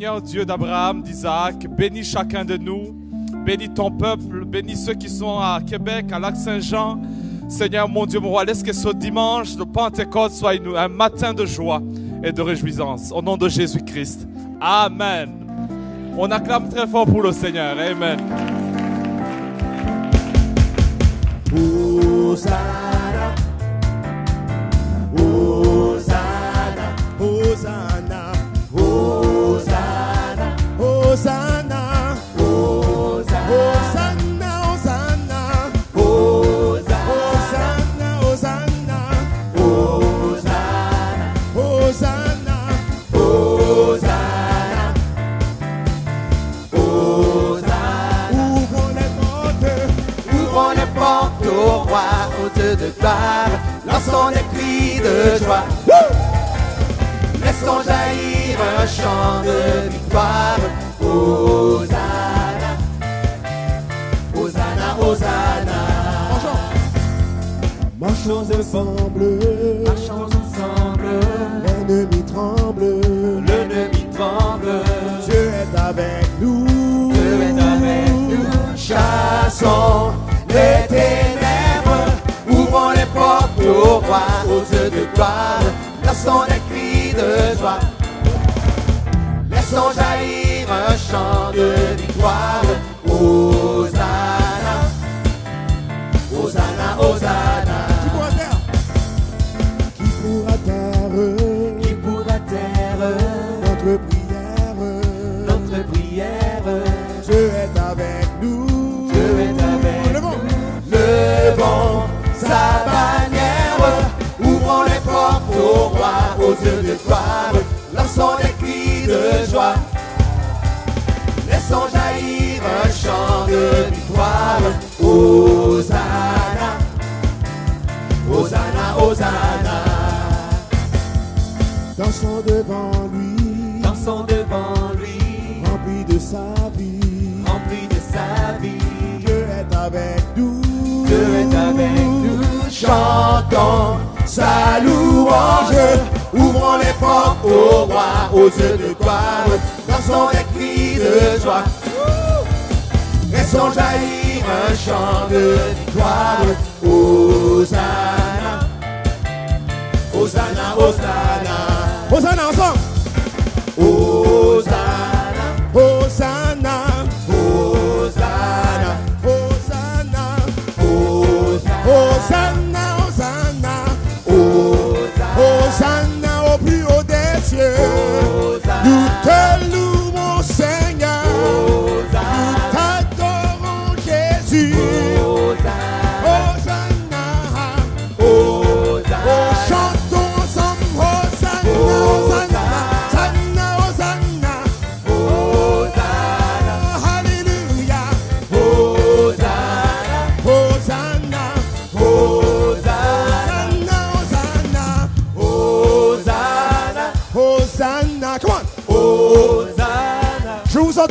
Seigneur Dieu d'Abraham, d'Isaac, bénis chacun de nous, bénis ton peuple, bénis ceux qui sont à Québec, à Lac-Saint-Jean. Seigneur mon Dieu, mon roi, laisse que ce dimanche de Pentecôte soit un matin de joie et de réjouissance. Au nom de Jésus-Christ. Amen. On acclame très fort pour le Seigneur. Amen. Hosanna, Hosanna, Hosanna, Hosanna, Hosanna, Hosanna, Hosanna, Hosanna, Hosanna, Hosanna, Hosanna, Hosanna, Hosanna, Hosanna. Ouvrons les portes au roi, au Dieu de gloire, lançons des cris de joie. Laissons jaillir un chant de victoire. Hosanna, Hosanna, Hosanna. Marchons ensemble, marchons ensemble. L'ennemi tremble, l'ennemi tremble. Dieu est avec nous, Dieu est avec nous. Chassons les ténèbres, ouvrons les portes au roi, aux yeux de gloire. Laissons des cris de joie, laissons jaillir un chant de victoire. Hosanna, Hosanna, Hosanna. Qui pourra taire, qui pourra taire notre prière, notre prière. Dieu est avec nous, Dieu est avec nous. Levons sa bannière, ouvrons les portes au roi, aux yeux de gloire. Lançons des cris de joie, laissons jaillir un chant de victoire. Hosanna, Hosanna, Hosanna. Dansons devant lui, dansons devant lui, rempli de sa vie, rempli de sa vie. Dieu est avec nous, Dieu est avec nous. Chantons sa louange, ouvrons les portes au roi, aux yeux de gloire. Dansons des cris de joie, laissons jaillir un chant de victoire. Hosanna, Hosanna, Hosanna. Hosanna ensemble. Hosanna, Hosanna, Hosanna, Hosanna, Hosanna, Hosanna, Hosanna, Hosanna au plus haut des cieux. Nous te louons Seigneur, nous t'adorons Jésus.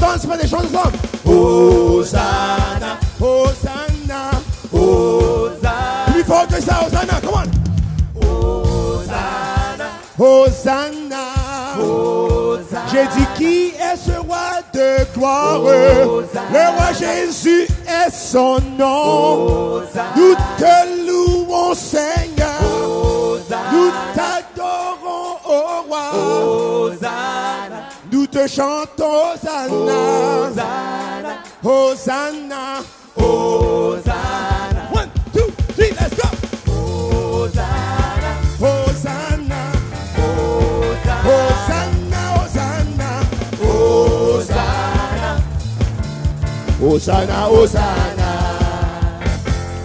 On se fait des choses ensemble. Hosanna, Hosanna, Hosanna. Plus fort que ça, Hosanna, come on. Hosanna, Hosanna, Hosanna. J'ai dit qui est ce roi de gloire? Hosanna. Le roi Jésus est son nom. Hosanna. Nous te louons Seigneur. Hosanna. Nous t'adorons au roi. Hosanna. Nous te chantons Hosanna, Hosanna, Hosanna, Hosanna. 1, 2, 3, let's go. Hosanna, Hosanna, Hosanna, Hosanna, Hosanna, Hosanna, Hosanna.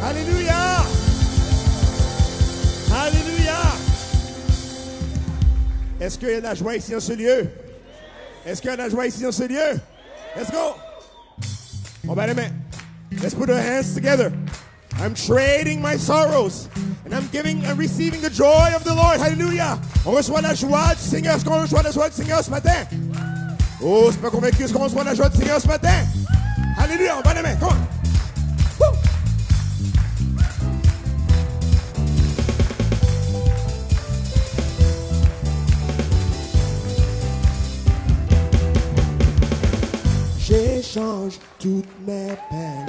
Alléluia, Alléluia. Est-ce qu'il y a de la joie ici dans ce lieu? Est-ce qu'il y a de la joie ici dans ce lieu? Let's go. On va les mains. Let's put our hands together. I'm trading my sorrows. And I'm giving and receiving the joy of the Lord. Hallelujah. On reçoit la joie du Seigneur. Est-ce qu'on reçoit la joie du Seigneur ce matin? Oh, je suis pas convaincu. Est-ce qu'on reçoit la joie du Seigneur ce matin? Alléluia. On va les mains. Come on. Woo. J'échange toutes mes peines.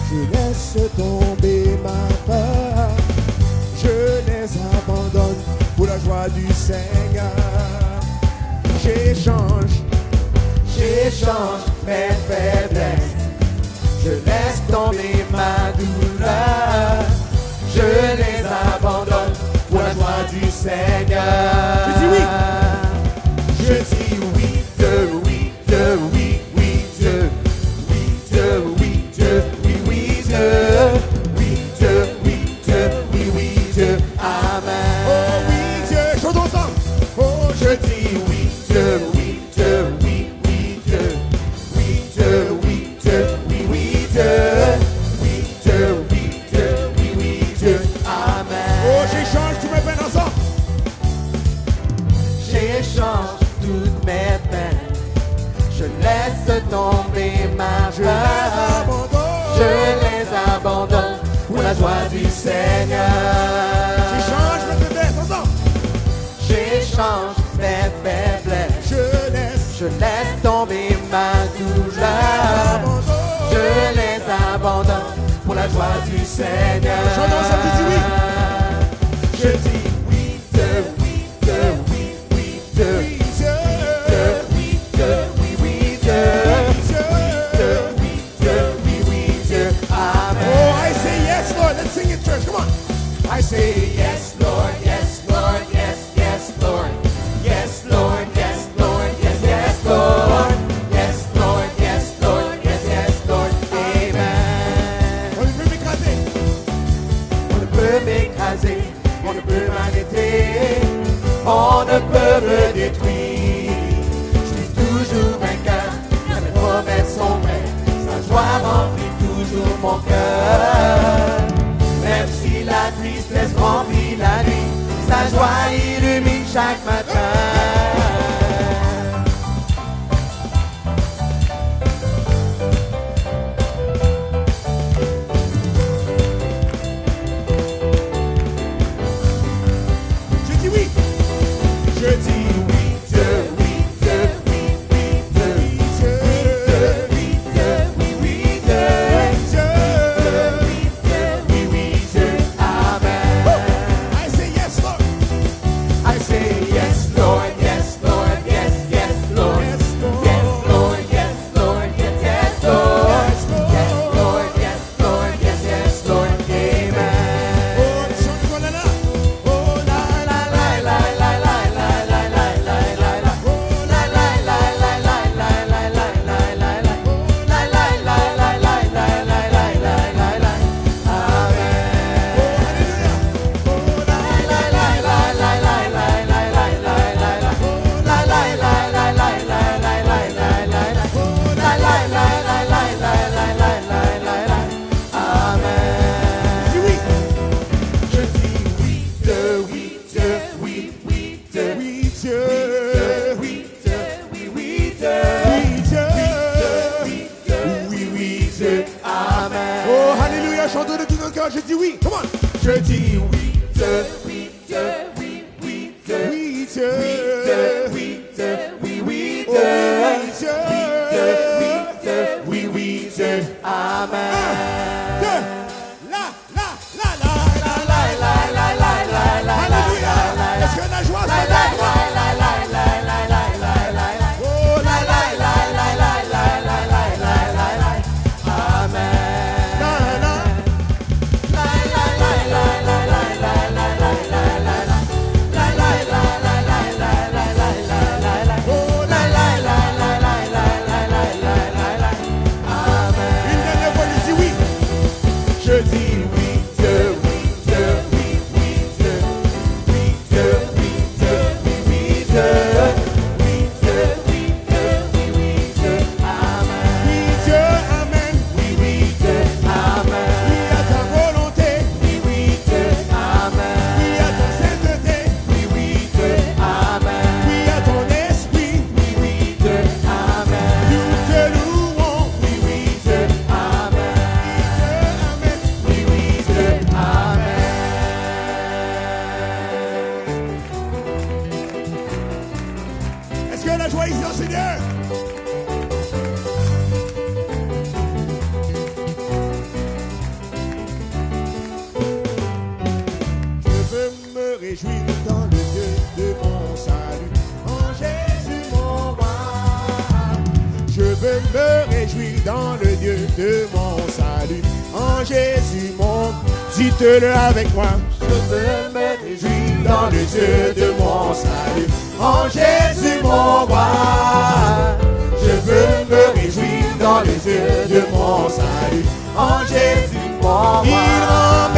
Je laisse tomber ma peur. Je les abandonne pour la joie du Seigneur. J'échange mes faiblesses. Je laisse tomber ma douleur. Je les abandonne pour la joie du Seigneur. Je dis oui. Je dis oui, Dieu, oui, Dieu, oui, oui, Dieu. Oui, Dieu, oui, Dieu, oui, oui, Dieu. Oui, Dieu, oui, Dieu, oui, oui, Dieu. Amen. Oh oui, Dieu, chantons ensemble. Oh, je dis oui, Dieu, oui, Dieu, oui, oui, Dieu. Oui, Dieu, oui, Dieu, oui, oui, Dieu. Oui, Dieu, oui, Dieu, oui, oui, Dieu. Amen. Oh, j'échange tous mes peines ensemble. J'échange toutes mes peines. Je laisse tomber ma peur. Je les abandonne pour la joie du Seigneur. J'échange mes faiblesses ensemble. J'échange mes faiblesses. Je laisse tomber ma douleur. Je les abandonne pour la joie du Seigneur. Chantons ça, tu dis oui. Je dis oui, Dieu, oui, Dieu, oui, oui, Dieu. Oui, Dieu, oui, Dieu, oui, oui, Dieu. Oui, Dieu, oui, oui, Dieu. Amen. Oh, I say yes, Lord. Let's sing it, church. Come on. I say yes, Lord, yes, Lord, yes, yes, Lord. Yes, Lord, yes, Lord, yes, yes, Lord. Yes, Lord, yes, Lord, yes, yes, Lord. Amen. On ne peut m'écraser. On ne peut m'écraser. On ne peut m'arrêter. On ne peut me détruire. Je suis toujours vainqueur. Mes promesses sont vraies. Sa joie remplit toujours mon cœur. Même si la tristesse remplit la nuit, sa joie illumine chaque matin. Je dis oui. Je dis oui, Dieu, oui, Dieu, oui, oui, Dieu. Oui, Dieu, oui, Dieu, oui, oui, Dieu. Oui, Dieu, oui, oui, Dieu. Amen. I say yes, Lord. I say yes, Lord, yes, Lord, yes, yes, Lord. Yes, Lord, yes, Lord, yes, yes, Lord. Yes, Lord, yes, Lord, yes, yes, Lord. Amen. Oh, chante la la. Oh, la la la la la la la la la la la la. Oh, la la la la la la la la la la la. Oh, la la la la la la la la la la la. Amen. Oh, hallelujah. Oh, la la la la la la la la la la la la. Oh, la la la la la la la la la la la. Oh, la la la la la la la la la la la. Amen. Dis oui. Je dis oui, Dieu, oui, Dieu, oui, oui, Dieu. Oui, Dieu. Oui, Dieu, oui, oui, Dieu. Oui, Dieu. Oui, Dieu, oui, oui, Dieu. Amen. Oh, hallelujah, chantons de tout notre cœur. Je dis oui. Come on. Je dis oui, Dieu, oui, Dieu, oui, oui, Dieu. Oui, Dieu. Oui, Dieu, oui, oui, Dieu. Oui, Dieu. Oui, Dieu, oui, oui, Dieu. Amen. La, la, la, la, la, la, la, la, la, la, la, hallelujah. Est-ce que la joie se lève? Oh, la, la, la, la, la, la, la, la, la, la, la. Amen. La, la. La, la, la, la, la, la, la, la, la. me réjouis dans le Dieu de mon salut. En Jésus mon, dites-le avec moi. Je me réjouis dans le Dieu de mon salut. En Jésus mon roi, je veux me réjouir dans le Dieu de mon salut. En Jésus mon roi, il rend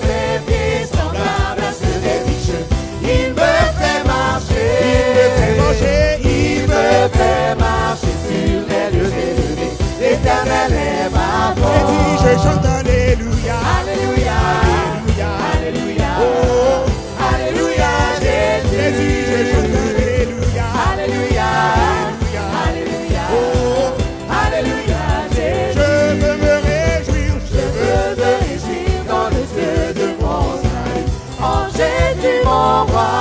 mes pieds semblables à ceux des biches. Il me fait marcher, il me fait marcher sur les lieux élevés. L'Éternel est ma force. Et dis, je chante alléluia, alléluia, alléluia, alléluia. Oh, alléluia, Jésus. Et dis, je chante alléluia, alléluia, alléluia, alléluia. Oh, alléluia, Jésus. Je veux me réjouir dans le Dieu de mon salut. En Jésus mon roi,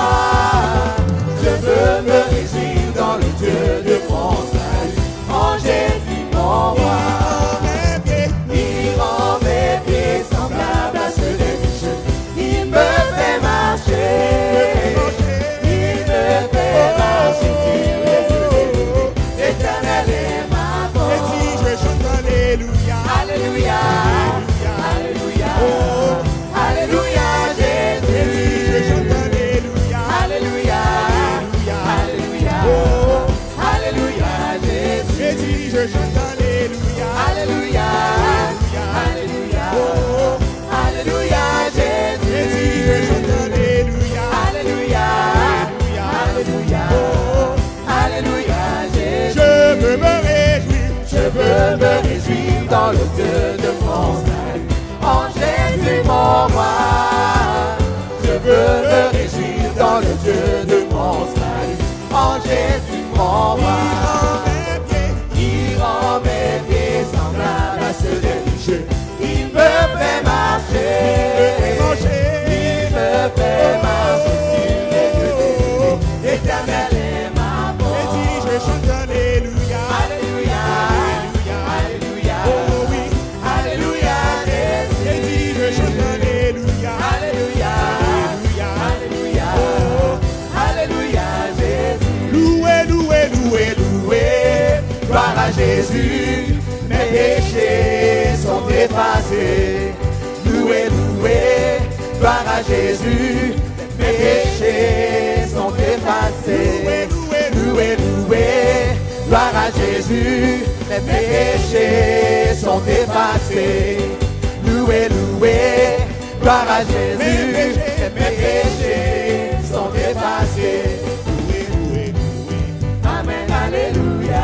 je veux me réjouir dans le Dieu de mon salut. En Jésus mon roi, il rend mes pieds semblables à ceux des biches. Il me fait marcher, il me fait marcher sur les eaux. L'Éternel est ma force. Et si je chante alléluia, alléluia, alléluia, oh, alléluia, Jésus. Et si je chante alléluia, alléluia, alléluia, oh, alléluia, Jésus. Et si je chante alléluia, alléluia, alléluia, oh, alléluia, Jésus. Et si je chante alléluia, alléluia, alléluia, oh, alléluia, Jésus. Je veux me réjouir dans le Dieu de mon salut. En Jésus mon roi, je veux me réjouir dans le Dieu de mon salut. En Jésus mon roi, il rend mes pieds semblables à ceux des biches. Il me fait marcher, il me fait marcher sur les lieux élevés. L'Éternel est ma force. Et si je chante alléluia, alléluia, alléluia, oh oui, alléluia, Jésus. Et si je chante alléluia, alléluia, alléluia, oh, alléluia, Jésus. Loué, loué, loué, loué, gloire à Jésus. Mes péchés sont effacés. Loué, loué, gloire à Jésus. Mes péchés sont effacés. Loué, loué, gloire à Jésus. Mes péchés sont effacés. Loué, loué, gloire à Jésus. Mes péchés sont effacés. Loué, loué, loué. Amen, alléluia.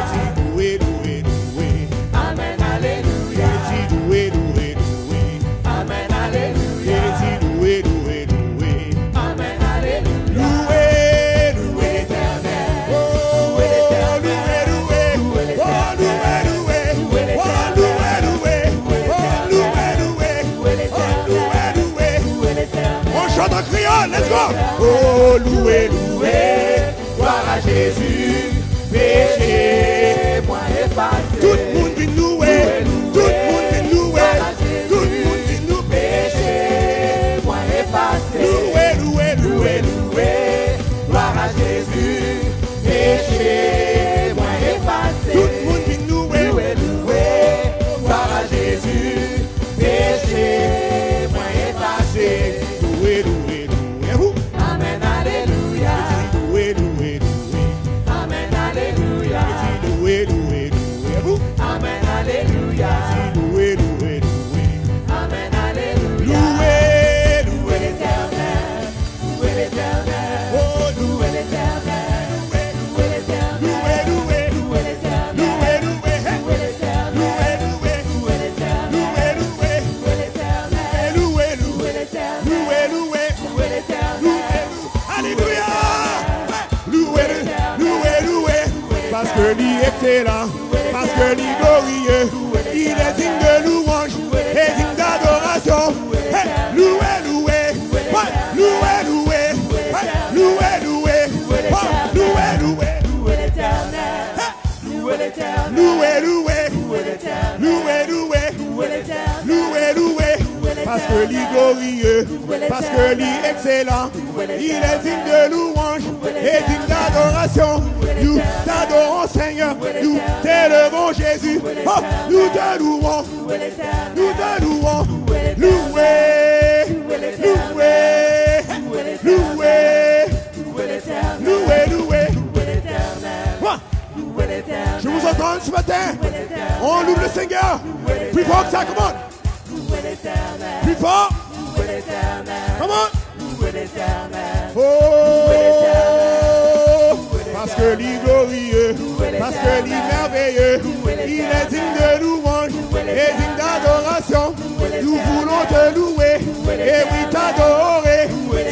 Loué, loué, loué. Amen, alléluia. Loué, loué, loué. Amen, alléluia. Loué, loué, loué. Amen, alléluia. Loué, loué l'Éternel. Loué l'Éternel. Loué l'Éternel. Loué l'Éternel. Loué l'Éternel. On chante en criant, let's go. Oh, loué, loué, gloire à Jésus. Péché, moi effacé. Tout le monde dit loué, tout le monde dit loué, tout le monde dit loué. Péché, moi effacé. Loué, loué, loué, loué, gloire à Jésus. Péché, moi effacé. Tout le monde dit loué, loué, loué, gloire à Jésus. Péché, moi effacé. Loué, loué, loué, amen, alléluia. Loué, loué, loué, amen, alléluia. Loué, loué, loué, amen, alléluia. Loué, loué, loué, amen, alléluia. Loué, loué l'Éternel. Loué l'Éternel. Oh, loué l'Éternel. Loué l'Éternel. Loué, loué, loué l'Éternel. Loué, loué, loué l'Éternel. Loué, loué, loué l'Éternel. Loué, loué, loué l'Éternel. Loué, loué l'Éternel. Loué, loué, loué l'Éternel. Alléluia. Loué, loué, loué. Parce que lui est excellent, parce que lui glorieux, il est digne de louange et digne d'adoration. Hey, loué, loué, ouais, loué, loué, ouais, loué, loué, ouais, loué, loué, loué l'Éternel, loué l'Éternel, loué, loué, loué, loué, loué, loué, parce que lui glorieux, parce que lui excellent, il est digne de louange et digne d'adoration. Nous t'adorons, Seigneur. Nous t'élevons, Jésus. Oh, nous te louons. Nous te louons. Loué. Loué. Loué. Loué. Loué. Je vous entends ce matin. On loue le Seigneur. Plus fort que ça, come on. Plus fort. Come on. Oh, parce que l'île glorieux, parce que l'île merveilleux, il est digne de louange et digne d'adoration. Nous voulons te louer et oui t'adorer.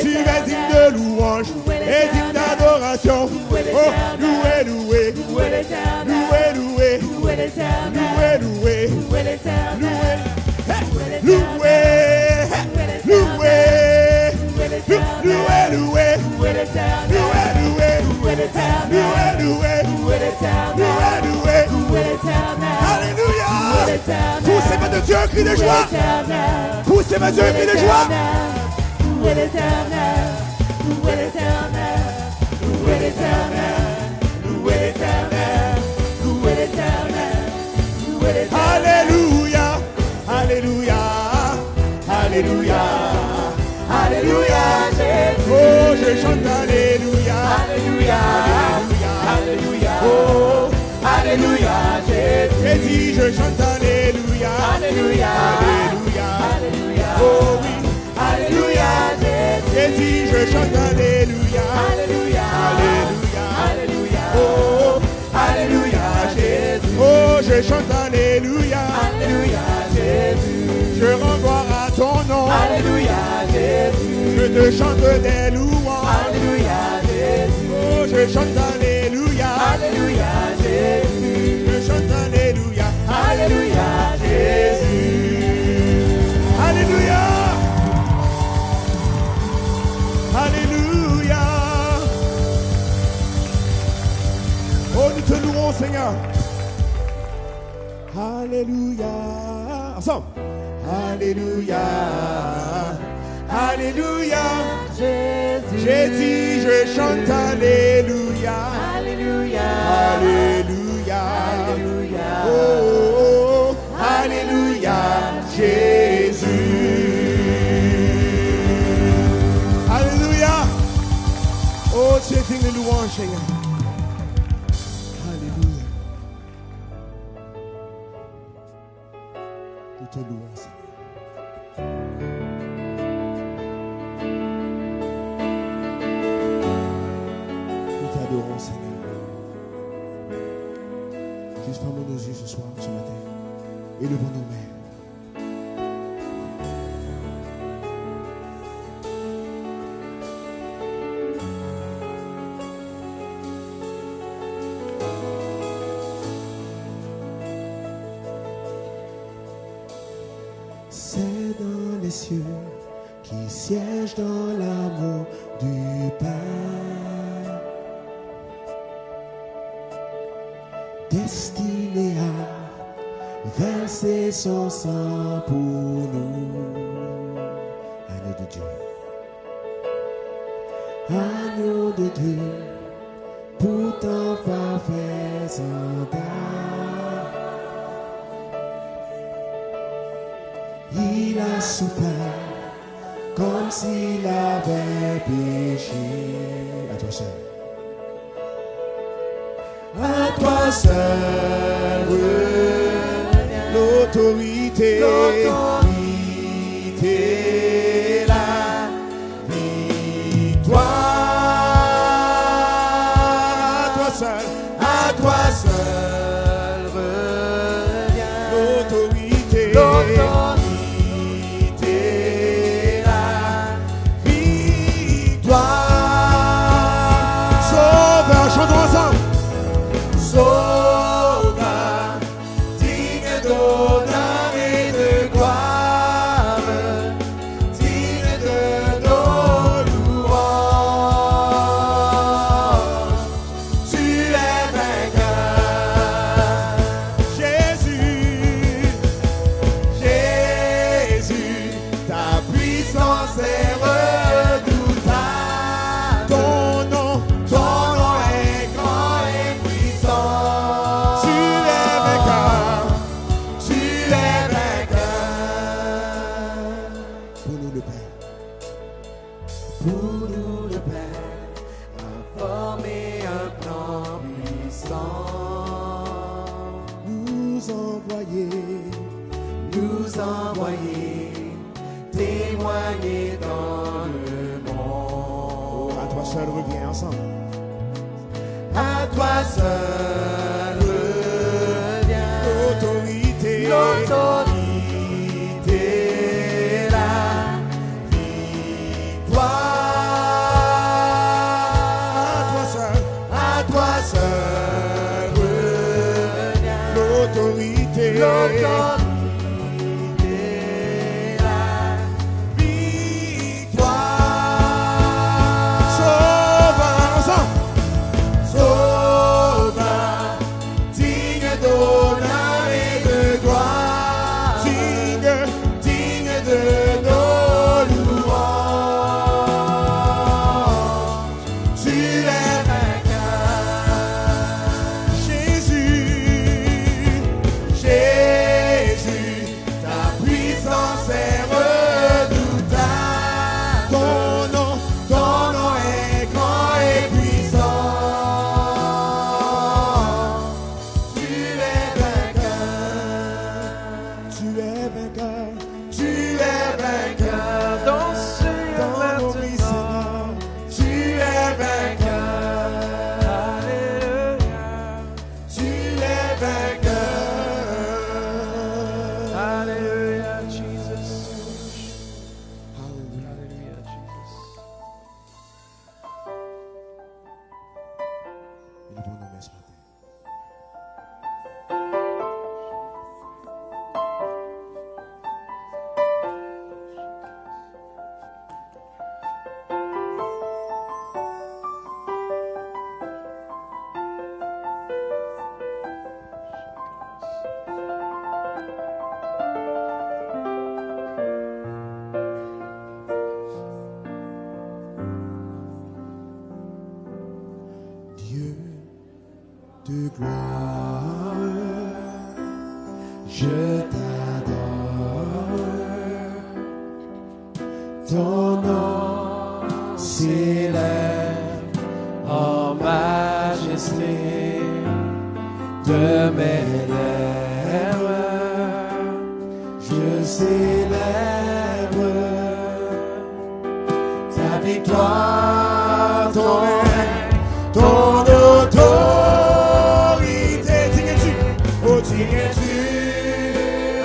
Tu es digne de louange et digne d'adoration. Oh, loué, loué, loué, loué, loué, loué, loué, Alléluia. Poussez ma Dieu un cri de joie. Poussez ma Dieu un cri de joie. Alléluia. Alléluia. Alléluia. Alléluia. Oh, je chante Alléluia. Alléluia. Alléluia. Oh, Alléluia. J'ai dit, je chante Alléluia. Alléluia. Alléluia. Alléluia. Oh oui. Alléluia. J'ai dit, je chante Alléluia. Alléluia. Alléluia. Alléluia. Oh, Alléluia. Jésus. Oh, je chante Alléluia. Alléluia. Jésus. Je rends gloire à ton nom. Alléluia. Jésus. Je te chante des louanges. Alléluia. Jésus. Oh, je chante Alléluia. Alléluia. Jésus. Je chante Alléluia. Alléluia. Jésus. Alléluia. Alléluia. Oh, nous te louons, Seigneur. Alléluia. Ensemble. Alléluia. Alléluia. Jésus. J'ai dit, je chante Alléluia. Alléluia. Alléluia. Alléluia. Oh, Alléluia. Jésus. Alléluia. Oh, tu es digne de louange, Seigneur. Alléluia. Nous te louons, Seigneur. Seigneur. Juste fermons nos yeux ce soir, ce matin, et levons nos mains. C'est dans les cieux qui siège dans l'amour du Père. Destiné à verser son sang pour nous. Agneau de Dieu. Agneau de Dieu, pour ton parfait standard. Il a souffert comme s'il avait péché. À toi seul. À toi seul, l'autorité, la victoire. À toi seul revient l'autorité, la victoire. Sauveur, chantons ensemble. Sauveur, digne d'honneur et de gloire, digne de nos louanges. Tu es vainqueur, Jésus, Jésus, ta puissance est redoutable. Ton nom est grand et envoyer, témoigner dans le monde. À toi seul, reviens ensemble. À toi seul revient L'autorité, la victoire. À toi seul revient l'autorité, la victoire. Sauveur ensemble. Sauveur, digne d'honneur et de gloire, digne de nos louanges. Tu es vainqueur, Jésus, Jésus, ta puissance est redoutable. Ton nom est grand et puissant. Tu es vainqueur. tu es vainqueur. Tu es vainqueur dans ce Dans nos vies, maintenant. Tu es vainqueur. Alléluia. Tu es vainqueur. Alléluia, Jesus. Alléluia, Jesus. Élevons nos mains ce matin. Dieu de gloire, je t'adore. Ton nom s'élève En majesté de mes lèvres, je célèbre ta victoire, ton règne, ton autorité. Digne-tu, oh digne-tu,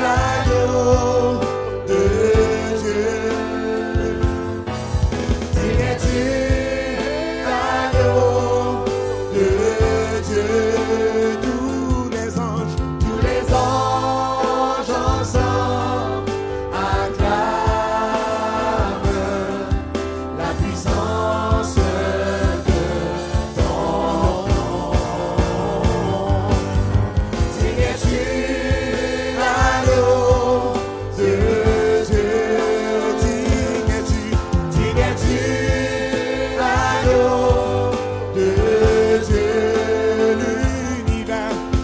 l'agneau de Dieu. Digne-tu, l'agneau de Dieu. tous les anges, Tous les anges ensemble acclament la puissance de ton nom. Digne-tu l'agneau de Dieu. digne-tu, Digne-tu l'agneau de Dieu.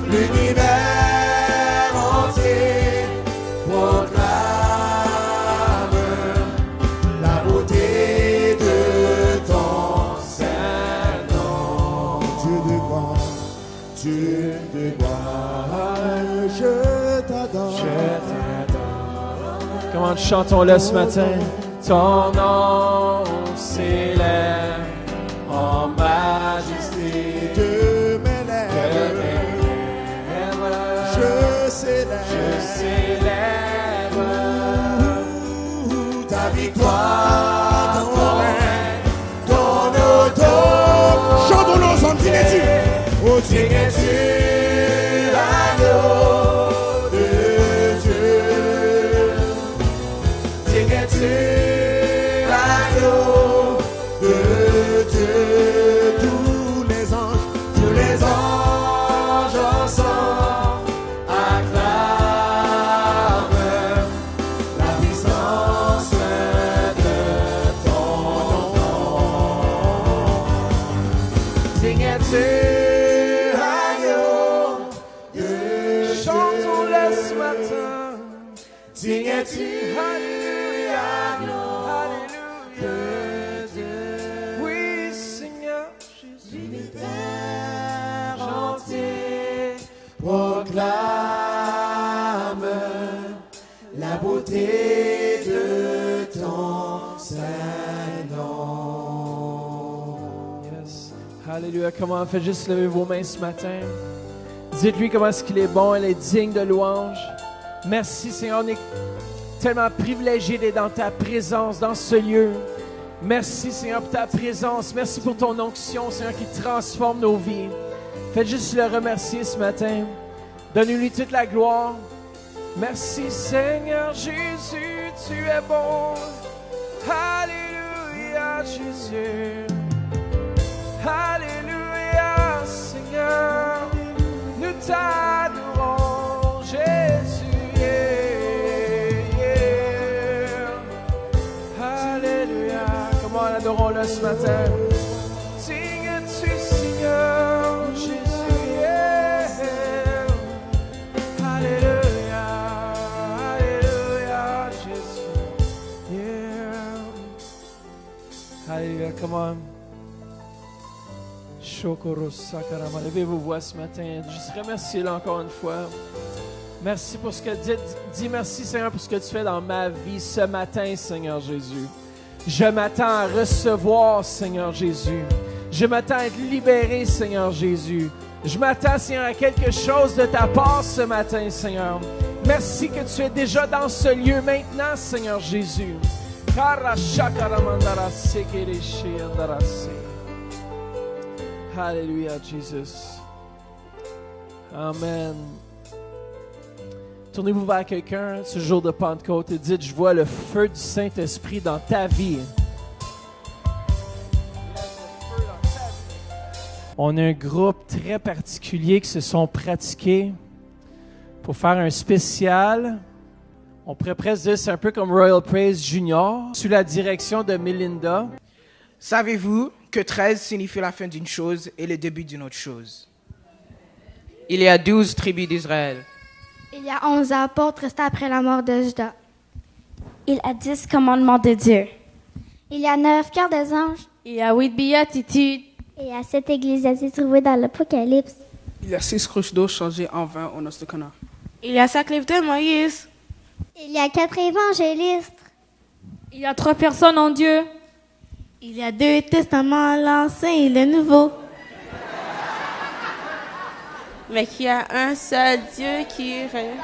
L'univers entier proclame la beauté de ton saint nom. Dieu de gloire, Dieu de gloire, je t'adore. Comment chantons-le ce matin? Ton nom s'élève en majesté De mes de lèvres, mes lèvres. je Je célèbre célèbre ta victoire, ton règne, ton autorité. Chantons-le ensemble, digne-tu, oh Digne-tu l'agneau de Dieu. Digne-tu l'agneau de Dieu. tous les anges, Tous les anges ensemble acclament la puissance de ton nom. Digne-tu l'agneau de Dieu. Chantons-le ce matin. Digne-tu alléluia, alléluia de Dieu. Oui, Seigneur Jésus. L'univers entier proclame beauté de ton Saint-Nom. Yes. Alléluia. Comment faites juste lever vos mains ce matin. Dites-lui comment est-ce qu'il est bon, il est digne de louange. Merci Seigneur, on est tellement privilégié d'être dans ta présence, dans ce lieu. Merci Seigneur pour ta présence. Merci pour ton onction, Seigneur, qui transforme nos vies. Faites juste le remercier ce matin. Donnez-lui toute la gloire. Merci Seigneur Jésus, tu es bon. Alléluia Jésus. Alléluia Seigneur. Nous t'adorons Jésus. Yeah, yeah. Alléluia. Comment adorons-le ce matin. Digne-tu Seigneur Jésus. Yeah. Alléluia. Alléluia Jésus. Yeah. Alléluia. Come on. Levez vos voix ce matin. Juste remerciez-le encore une fois. Merci pour ce que dis merci Seigneur pour ce que tu fais dans ma vie ce matin, Seigneur Jésus. Je m'attends à recevoir, Seigneur Jésus. Je m'attends à être libéré, Seigneur Jésus. Je m'attends, Seigneur, à quelque chose de ta part ce matin, Seigneur. Merci que tu es déjà dans ce lieu maintenant, Seigneur Jésus. Alléluia, Jesus. Amen. Tournez-vous vers quelqu'un ce jour de Pentecôte et dites, je vois le feu du Saint-Esprit dans ta vie. On a un groupe très particulier qui se sont pratiqués pour faire un spécial. On pourrait presque dire c'est un peu comme Royal Praise Junior, sous la direction de Melinda. Savez-vous que 13 signifie la fin d'une chose et le début d'une autre chose? Il y a 12 tribus d'Israël. Il y a 11 apôtres restés après la mort de Judas. Il y a 10 commandements de Dieu. Il y a 9 cœurs des anges. Il y a 8 béatitudes. Et il y a 7 ecclésiastes trouvées dans l'Apocalypse. Il y a 6 cruches d'eau changées en vin au noces de Cana. Il y a 5 livres de Moïse. Il y a 4 évangélistes. Il y a 3 personnes en Dieu. Il y a 2 testaments, l'Ancien et le Nouveau. Mais qu'il y a un seul Dieu qui règne.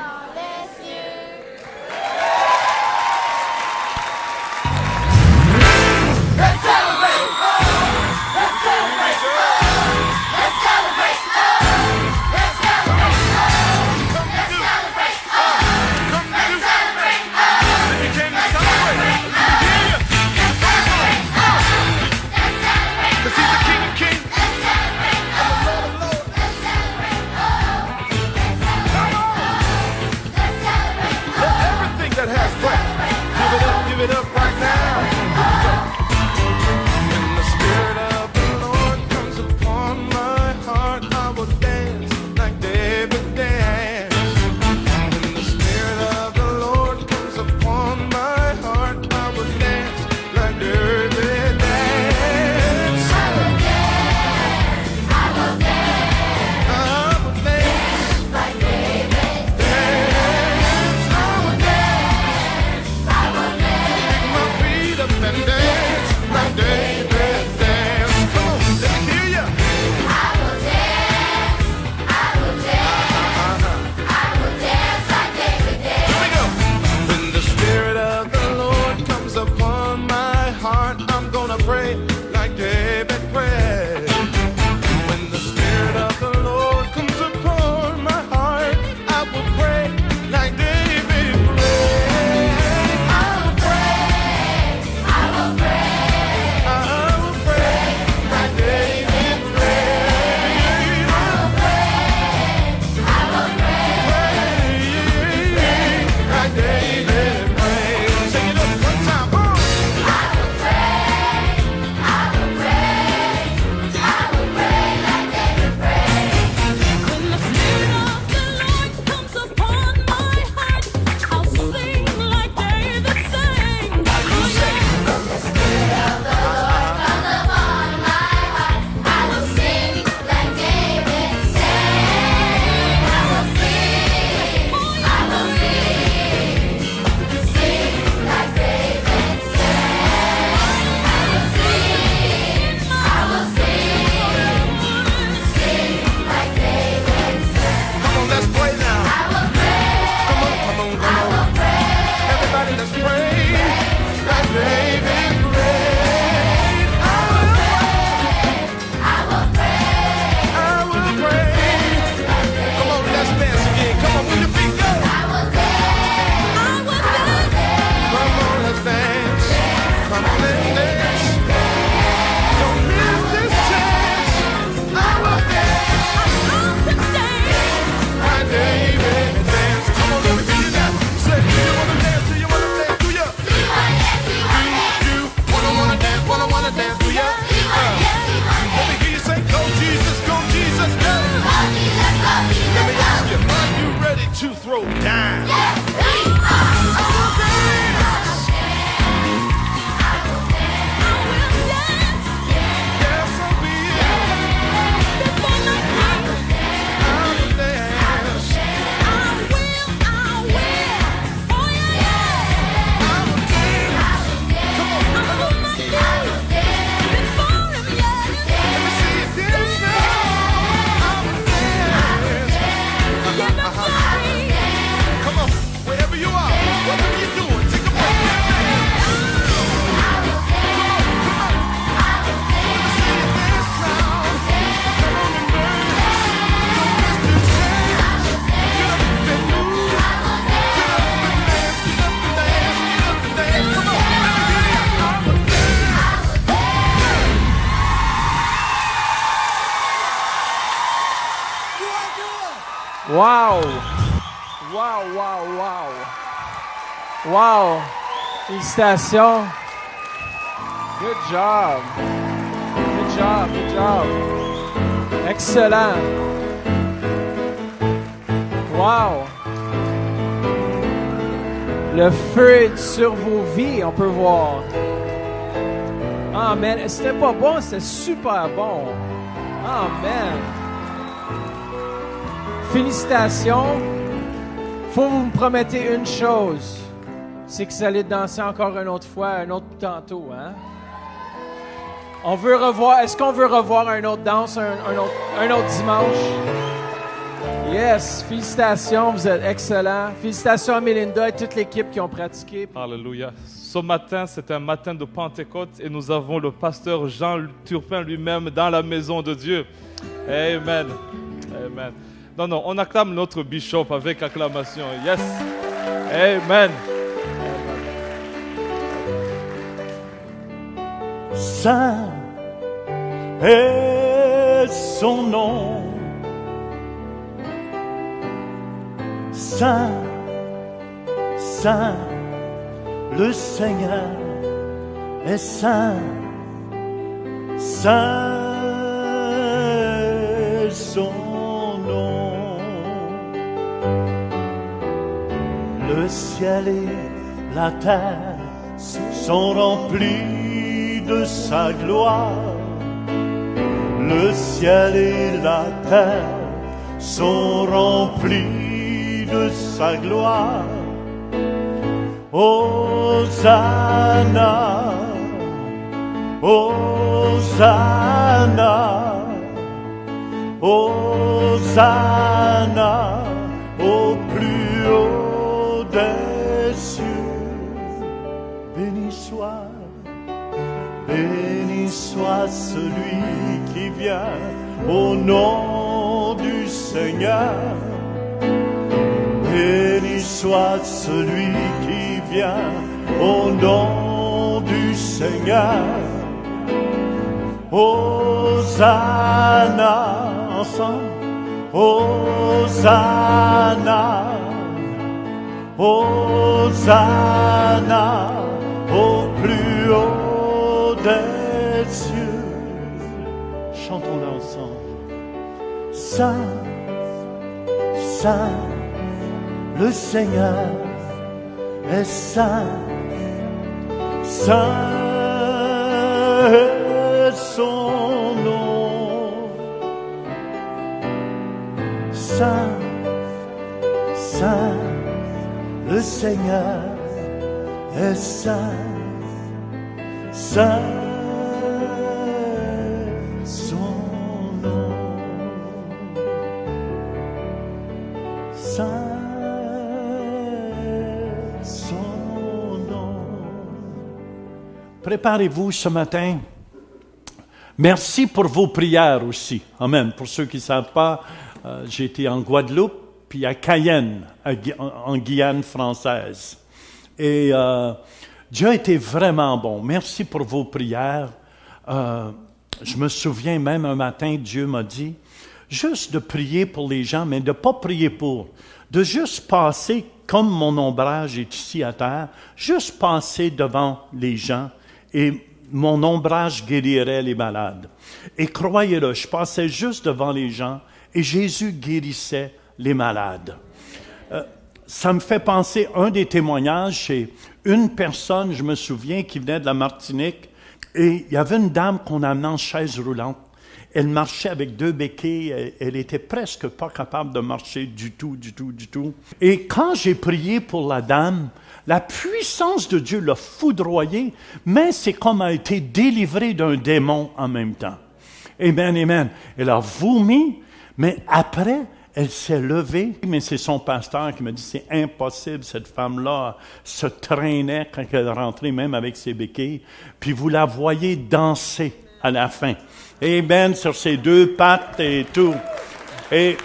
Wow! Wow, wow, wow! Wow! Félicitations! Good job! Good job, good job! Excellent! Wow! Le feu est sur vos vies, on peut voir. Amen. C'était pas bon, c'était super bon. Amen. Félicitations. Faut que vous me promettez une chose. C'est que vous allez danser encore une autre fois, un autre tantôt, hein? On veut revoir. Est-ce qu'on veut revoir un autre danse, un autre dimanche? Yes, félicitations, vous êtes excellents. Félicitations à Melinda et toute l'équipe qui ont pratiqué. Alléluia. Ce matin, c'est un matin de Pentecôte et nous avons le pasteur Jean Turpin lui-même dans la maison de Dieu. Amen. Amen. Non, on acclame notre bishop avec acclamation. Yes. Amen. Saint est son nom. Saint, Saint, le Seigneur est saint. Saint est son nom. Le ciel et la terre sont remplis de sa gloire. Le ciel et la terre sont remplis de sa gloire. Hosanna, Hosanna, Hosanna au plus haut des cieux. Béni soit celui qui vient au nom du Seigneur. Béni soit celui qui vient au nom du Seigneur. Hosanna, ensemble. Hosanna, Hosanna au plus haut des cieux. Chantons-le ensemble. Saint, Saint, le Seigneur est saint. Saint est son nom. Saint, Saint, le Seigneur est saint. Saint est son nom. Saint est son nom. Préparez-vous ce matin. Merci pour vos prières aussi. Amen. Pour ceux qui ne savent pas, j'ai été en Guadeloupe, puis à Cayenne, en Guyane française. Et Dieu a été vraiment bon. Merci pour vos prières. Je me souviens même un matin, Dieu m'a dit, juste de prier pour les gens, mais de ne pas prier pour. De juste passer, comme mon ombrage est ici à terre, juste passer devant les gens et mon ombrage guérirait les malades. Et croyez-le, je passais juste devant les gens et Jésus guérissait les malades. Ça me fait penser, un des témoignages, c'est une personne, je me souviens, qui venait de la Martinique, et il y avait une dame qu'on amenait en chaise roulante. Elle marchait avec 2 béquilles, elle était presque pas capable de marcher du tout. Et quand j'ai prié pour la dame, la puissance de Dieu l'a foudroyée, mais c'est comme elle a été délivrée d'un démon en même temps. Amen, amen. Elle a vomi, mais après, elle s'est levée, mais c'est son pasteur qui m'a dit, c'est impossible, cette femme-là se traînait quand elle rentrait, même avec ses béquilles, puis vous la voyez danser à la fin. Amen, sur ses 2 pattes et tout. Et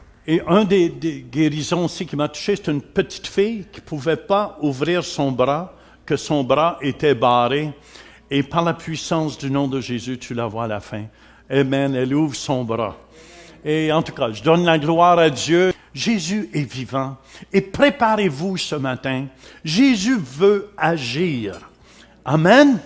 un des guérisons aussi qui m'a touché, c'est une petite fille qui ne pouvait pas ouvrir son bras, que son bras était barré. Et par la puissance du nom de Jésus, tu la vois à la fin. Amen, elle ouvre son bras. Et en tout cas, je donne la gloire à Dieu. Jésus est vivant. Et préparez-vous ce matin. Jésus veut agir. Amen.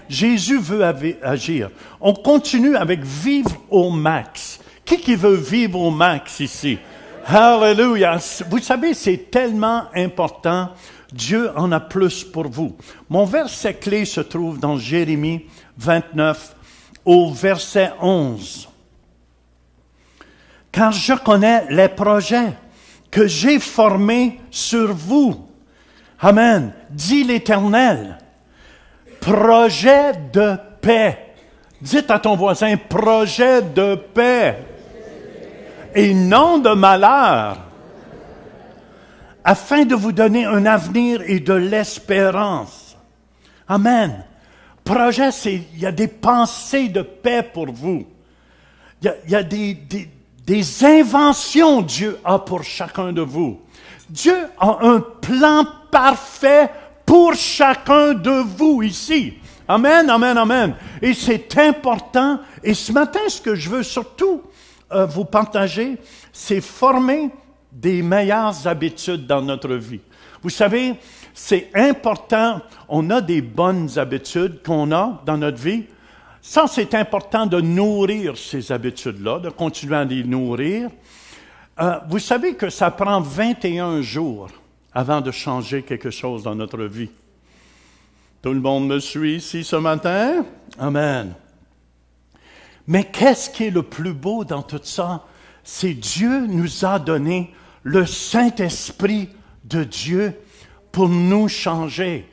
Jésus veut agir. On continue avec vivre au max. Qui veut vivre au max ici? Hallelujah. Vous savez, c'est tellement important. Dieu en a plus pour vous. Mon verset clé se trouve dans Jérémie 29 au verset 11. Car je connais les projets que j'ai formés sur vous. Amen. Dit l'Éternel. Projet de paix. Dites à ton voisin, projet de paix. Et non de malheur. Afin de vous donner un avenir et de l'espérance. Amen. Projet, il y a des pensées de paix pour vous. Il y a des inventions Dieu a pour chacun de vous. Dieu a un plan parfait pour chacun de vous ici. Amen, amen, amen. Et c'est important. Et ce matin, ce que je veux surtout vous partager, c'est former des meilleures habitudes dans notre vie. Vous savez, c'est important. On a des bonnes habitudes qu'on a dans notre vie. Ça, c'est important de nourrir ces habitudes-là, de continuer à les nourrir. Vous savez que ça prend 21 jours avant de changer quelque chose dans notre vie. Tout le monde me suit ici ce matin? Amen. Mais qu'est-ce qui est le plus beau dans tout ça? C'est Dieu nous a donné le Saint-Esprit de Dieu pour nous changer.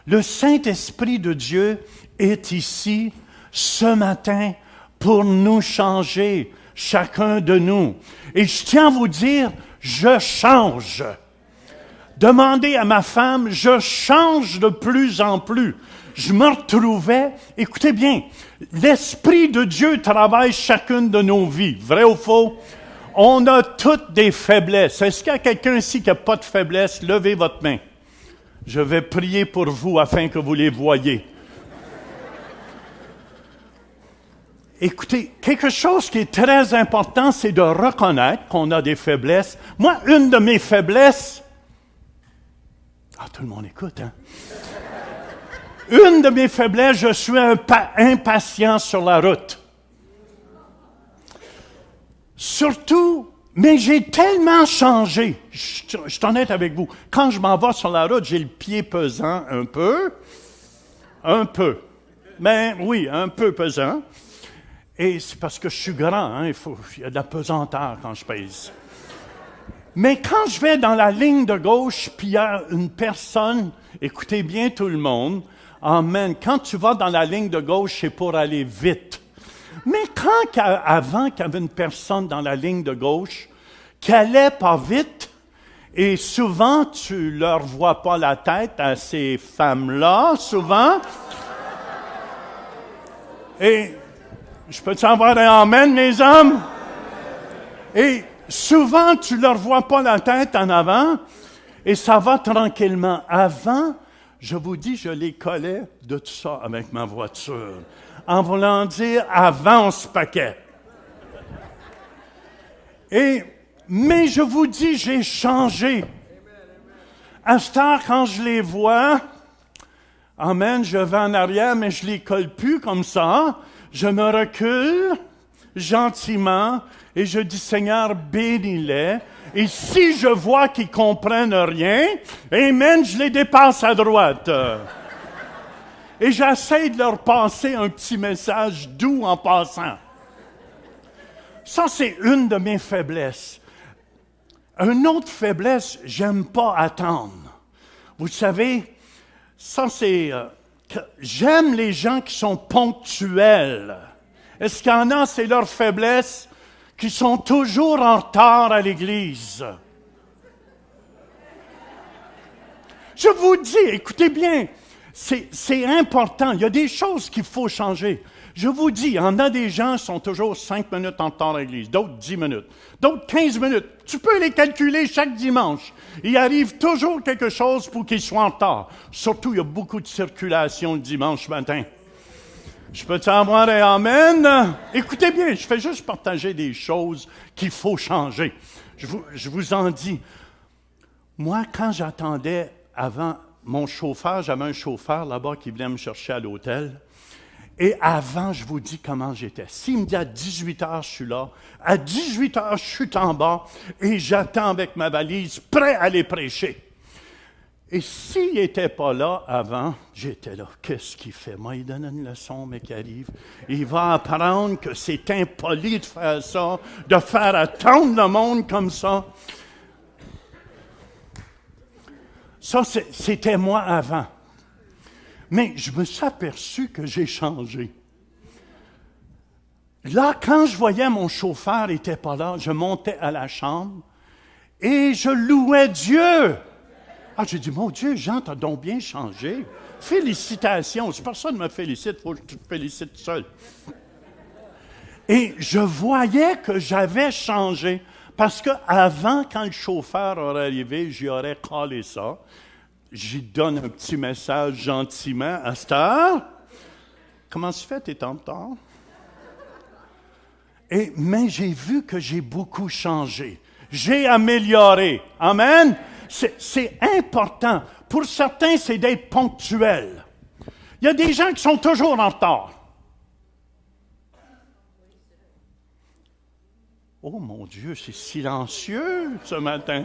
Le Saint-Esprit de Dieu est ici ce matin pour nous changer, chacun de nous. Et je tiens à vous dire, je change. Demandez à ma femme, je change de plus en plus. Je me retrouvais, écoutez bien, l'Esprit de Dieu travaille chacune de nos vies, vrai ou faux? On a toutes des faiblesses. Est-ce qu'il y a quelqu'un ici qui n'a pas de faiblesse? Levez votre main. Je vais prier pour vous afin que vous les voyiez. Écoutez, quelque chose qui est très important, c'est de reconnaître qu'on a des faiblesses. Moi, une de mes faiblesses... tout le monde écoute, hein? Une de mes faiblesses, je suis impatient sur la route. Surtout, mais j'ai tellement changé. Je suis honnête avec vous. Quand je m'en vais sur la route, j'ai le pied pesant un peu. Mais oui, un peu pesant. Et c'est parce que je suis grand, hein, il y a de la pesanteur quand je pèse. Mais quand je vais dans la ligne de gauche, puis il y a une personne, écoutez bien tout le monde, amen, quand tu vas dans la ligne de gauche, c'est pour aller vite. Mais avant qu'il y avait une personne dans la ligne de gauche qui allait pas vite, et souvent tu leur vois pas la tête à ces femmes-là, souvent, et... Je peux t'envoyer un amen, mes hommes? Et souvent, tu ne leur vois pas la tête en avant, et ça va tranquillement. Avant, je vous dis, je les collais de tout ça avec ma voiture, en voulant dire, avance paquet. Mais je vous dis, j'ai changé. À ce temps, quand je les vois, amen, je vais en arrière, mais je les colle plus comme ça. Je me recule gentiment et je dis, Seigneur, bénis-les. Et si je vois qu'ils comprennent rien, amen, je les dépasse à droite. Et j'essaie de leur passer un petit message doux en passant. Ça, c'est une de mes faiblesses. Une autre faiblesse, j'aime pas attendre. Vous savez, ça c'est... J'aime les gens qui sont ponctuels. Est-ce qu'il y en a, c'est leur faiblesse, qui sont toujours en retard à l'église? Je vous dis, écoutez bien, c'est important. Il y a des choses qu'il faut changer. Je vous dis, il y en a des gens qui sont toujours 5 minutes en retard à l'église, d'autres 10 minutes, d'autres 15 minutes. Tu peux les calculer chaque dimanche. Il arrive toujours quelque chose pour qu'ils soient en retard. Surtout, il y a beaucoup de circulation le dimanche matin. Je peux t'avoir un amen? Écoutez bien, je fais juste partager des choses qu'il faut changer. Je vous en dis. Moi, quand j'attendais avant mon chauffeur, j'avais un chauffeur là-bas qui venait me chercher à l'hôtel. Et avant, je vous dis comment j'étais. S'il me dit à 18 h, je suis là. À 18 h, je suis en bas et j'attends avec ma valise, prêt à aller prêcher. Et s'il n'était pas là avant, j'étais là. Qu'est-ce qu'il fait? Moi, il donne une leçon, mais qui arrive. Il va apprendre que c'est impoli de faire ça, de faire attendre le monde comme ça. Ça, c'était moi avant. Mais je me suis aperçu que j'ai changé. Là, quand je voyais mon chauffeur n'était pas là, je montais à la chambre et je louais Dieu. Ah, j'ai dit, mon Dieu, Jean, t'as donc bien changé. Félicitations. Si personne me félicite, il faut que tu te félicites seul. Et je voyais que j'avais changé. Parce qu'avant, quand le chauffeur aurait arrivé, j'y aurais collé ça. J'y donne un petit message gentiment à cette heure. Comment tu fais, t'es en retard? Mais j'ai vu que j'ai beaucoup changé. J'ai amélioré. Amen? C'est important. Pour certains, c'est d'être ponctuel. Il y a des gens qui sont toujours en retard. Oh mon Dieu, c'est silencieux ce matin.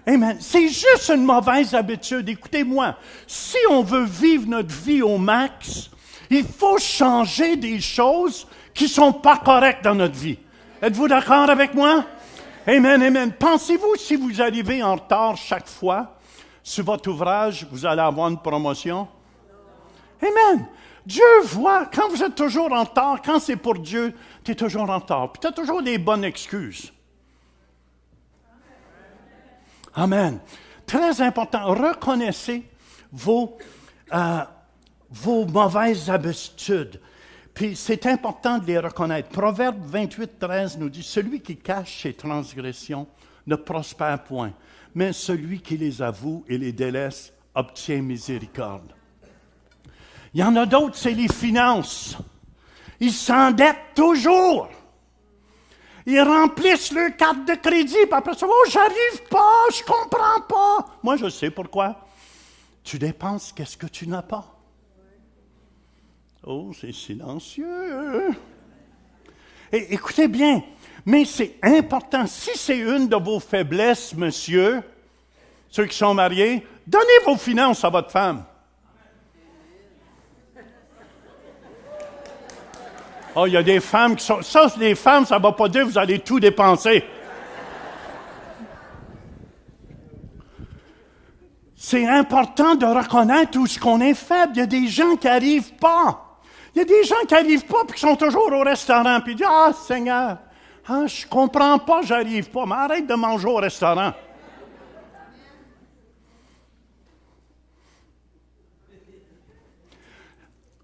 Amen. C'est juste une mauvaise habitude. Écoutez-moi, si on veut vivre notre vie au max, il faut changer des choses qui ne sont pas correctes dans notre vie. Êtes-vous d'accord avec moi? Amen, amen. Pensez-vous, si vous arrivez en retard chaque fois sur votre ouvrage, vous allez avoir une promotion? Amen. Dieu voit, quand vous êtes toujours en retard, quand c'est pour Dieu, tu es toujours en retard. Puis tu as toujours des bonnes excuses. Amen. Très important, reconnaissez vos mauvaises habitudes. Puis c'est important de les reconnaître. Proverbe 28, 13 nous dit, « Celui qui cache ses transgressions ne prospère point, mais celui qui les avoue et les délaisse obtient miséricorde. » Il y en a d'autres, c'est les finances. Ils s'endettent toujours. Ils remplissent leur carte de crédit, puis après ça, « Oh, j'arrive pas, je comprends pas. » Moi, je sais pourquoi. Tu dépenses qu'est-ce que tu n'as pas. Oh, c'est silencieux. Et écoutez bien, mais c'est important. Si c'est une de vos faiblesses, monsieur, ceux qui sont mariés, donnez vos finances à votre femme. Oh, il y a des femmes qui sont... Ça, les femmes, ça ne va pas dire que vous allez tout dépenser. C'est important de reconnaître où ce qu'on est faible. Il y a des gens qui n'arrivent pas. Il y a des gens qui n'arrivent pas et qui sont toujours au restaurant puis ils disent « Ah, Seigneur, je ne comprends pas, je n'arrive pas. Mais arrête de manger au restaurant. »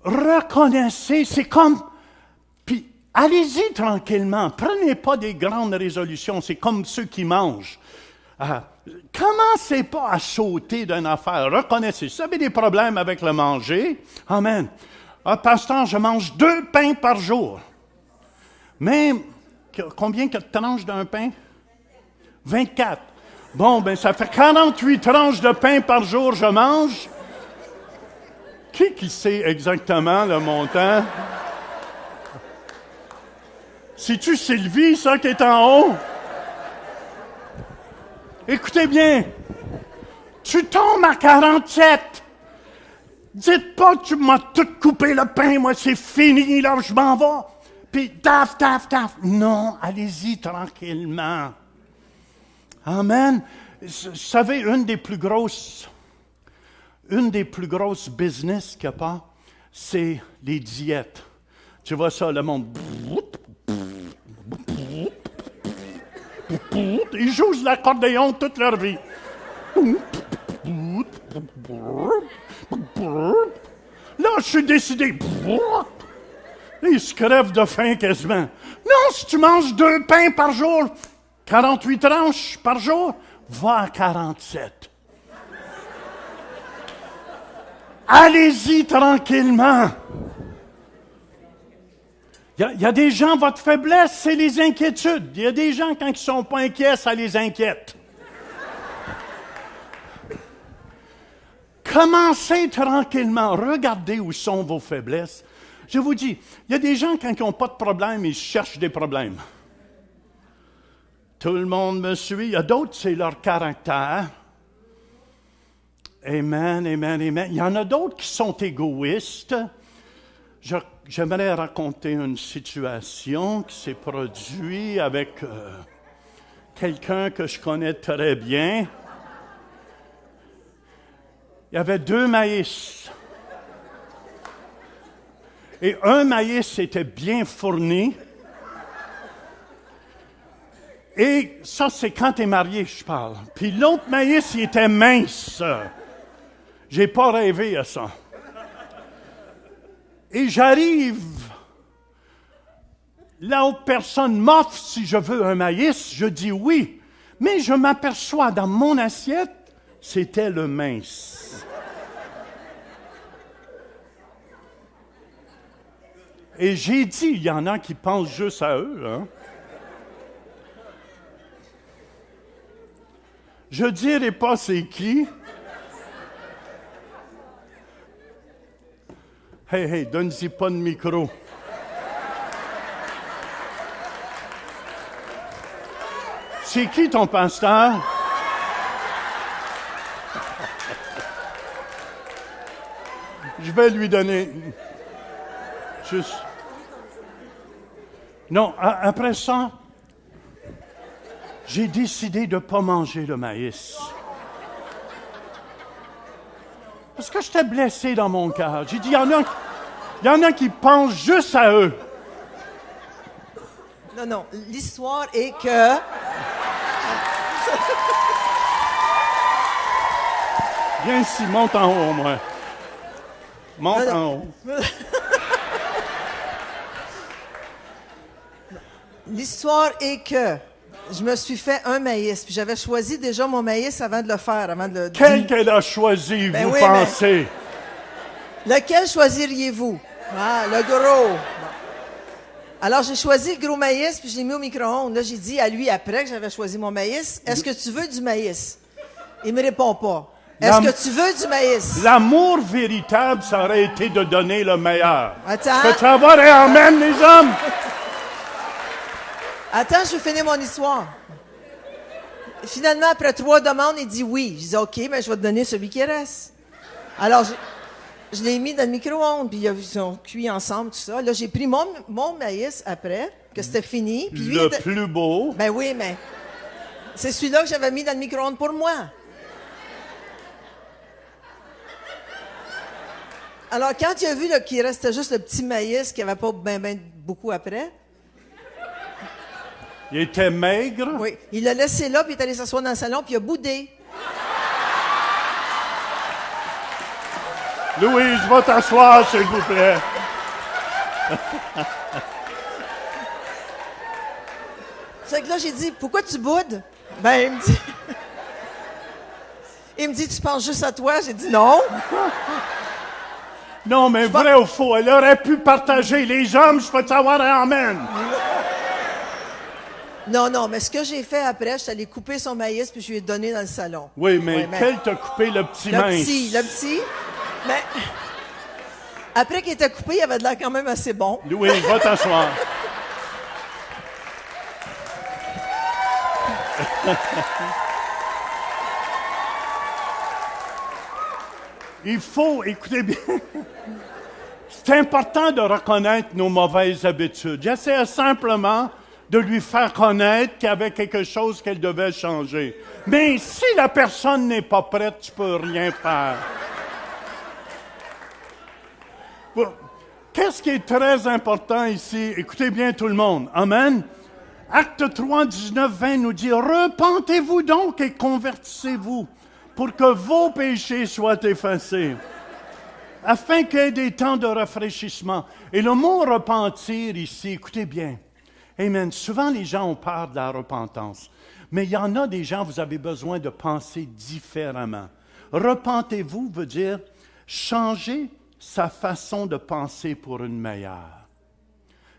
Reconnaissez, c'est comme... Puis allez-y tranquillement. Prenez pas des grandes résolutions. C'est comme ceux qui mangent. Commencez pas à sauter d'une affaire. Reconnaissez. Si vous avez des problèmes avec le manger, amen. Pasteur, je mange 2 pains par jour. Mais combien de tranches d'un pain? 24. Bon, ben ça fait 48 tranches de pain par jour je mange. Qui sait exactement le montant? C'est-tu Sylvie, ça, qui est en haut? Écoutez bien, tu tombes à 47. Dites pas que tu m'as tout coupé le pain, moi c'est fini, là je m'en vais. Puis taf. Non, allez-y tranquillement. Amen. Vous savez, une des plus grosses business qu'il n'y a pas, c'est les diètes. Tu vois ça, le monde... Ils jouent de l'accordéon toute leur vie. Là, je suis décidé. Ils se crèvent de faim quasiment. Non, si tu manges 2 pains par jour, 48 tranches par jour, va à 47. Allez-y tranquillement. Il y a des gens, votre faiblesse, c'est les inquiétudes. Il y a des gens, quand ils ne sont pas inquiets, ça les inquiète. Commencez tranquillement. Regardez où sont vos faiblesses. Je vous dis, il y a des gens, quand ils n'ont pas de problème, ils cherchent des problèmes. Tout le monde me suit. Il y a d'autres, c'est leur caractère. Amen, amen, amen. Il y en a d'autres qui sont égoïstes. J'aimerais raconter une situation qui s'est produite avec quelqu'un que je connais très bien. Il y avait 2 maïs. Et un maïs était bien fourni. Et ça, c'est quand tu es marié, je parle. Puis l'autre maïs, il était mince. J'ai pas rêvé à ça. Et j'arrive. L'autre personne m'offre si je veux un maïs. Je dis oui. Mais je m'aperçois dans mon assiette, c'était le mince. Et j'ai dit, il y en a qui pensent juste à eux, hein. Je dirai pas c'est qui. Hey, donne-y pas de micro. C'est qui ton pasteur? Je vais lui donner. Juste. Non, après ça, j'ai décidé de ne pas manger le maïs. Parce que j'étais blessé dans mon cœur. J'ai dit, il y en a qui pensent juste à eux. Non, l'histoire est que... Viens ici, monte en haut, moi. Monte en haut. L'histoire est que je me suis fait un maïs, puis j'avais choisi déjà mon maïs avant de le faire, Quel qu'elle a choisi, Ben vous oui, pensez? Lequel choisiriez-vous? Ah, le gros. Bon. Alors, j'ai choisi le gros maïs, puis je l'ai mis au micro-ondes. Là, j'ai dit à lui, après que j'avais choisi mon maïs, « Est-ce que tu veux du maïs? » Il me répond pas. « Est-ce que tu veux du maïs? » L'amour véritable, ça aurait été de donner le meilleur. Attends. Peux-tu avoir un amen, les hommes? Attends, je vais finir mon histoire. Finalement, après 3 demandes, il dit oui. Je dis, OK, mais je vais te donner celui qui reste. Alors, je l'ai mis dans le micro-ondes, puis ils ont cuit ensemble, tout ça. Là, j'ai pris mon maïs après, que c'était fini. Puis lui, plus beau. Ben oui, mais c'est celui-là que j'avais mis dans le micro-ondes pour moi. Alors, quand il a vu qu'il restait juste le petit maïs, qu'il n'y avait pas ben beaucoup après... Il était maigre. Oui. Il l'a laissé là, puis il est allé s'asseoir dans le salon, puis il a boudé. Louise, va t'asseoir, s'il vous plaît. C'est que là, j'ai dit, pourquoi tu boudes? Ben, il me dit, tu penses juste à toi? J'ai dit, non. Non, mais vrai ou faux, elle aurait pu partager. Les hommes, je peux savoir un amen. Non, mais ce que j'ai fait après, je suis allé couper son maïs puis je lui ai donné dans le salon. Oui, mais quel t'a coupé le petit mince? Le petit. Mais après qu'il était coupé, il avait de l'air quand même assez bon. Louis, va t'asseoir. Il faut, écoutez bien, c'est important de reconnaître nos mauvaises habitudes. J'essaie simplement de lui faire connaître qu'il y avait quelque chose qu'elle devait changer. Mais si la personne n'est pas prête, tu peux rien faire. Bon, qu'est-ce qui est très important ici? Écoutez bien tout le monde. Amen. Acte 3, 19, 20 nous dit « Repentez-vous donc et convertissez-vous pour que vos péchés soient effacés, afin qu'il y ait des temps de rafraîchissement. » Et le mot « repentir » ici, écoutez bien. Amen. Souvent, les gens ont peur de la repentance. Mais il y en a des gens, vous avez besoin de penser différemment. Repentez-vous veut dire changer sa façon de penser pour une meilleure.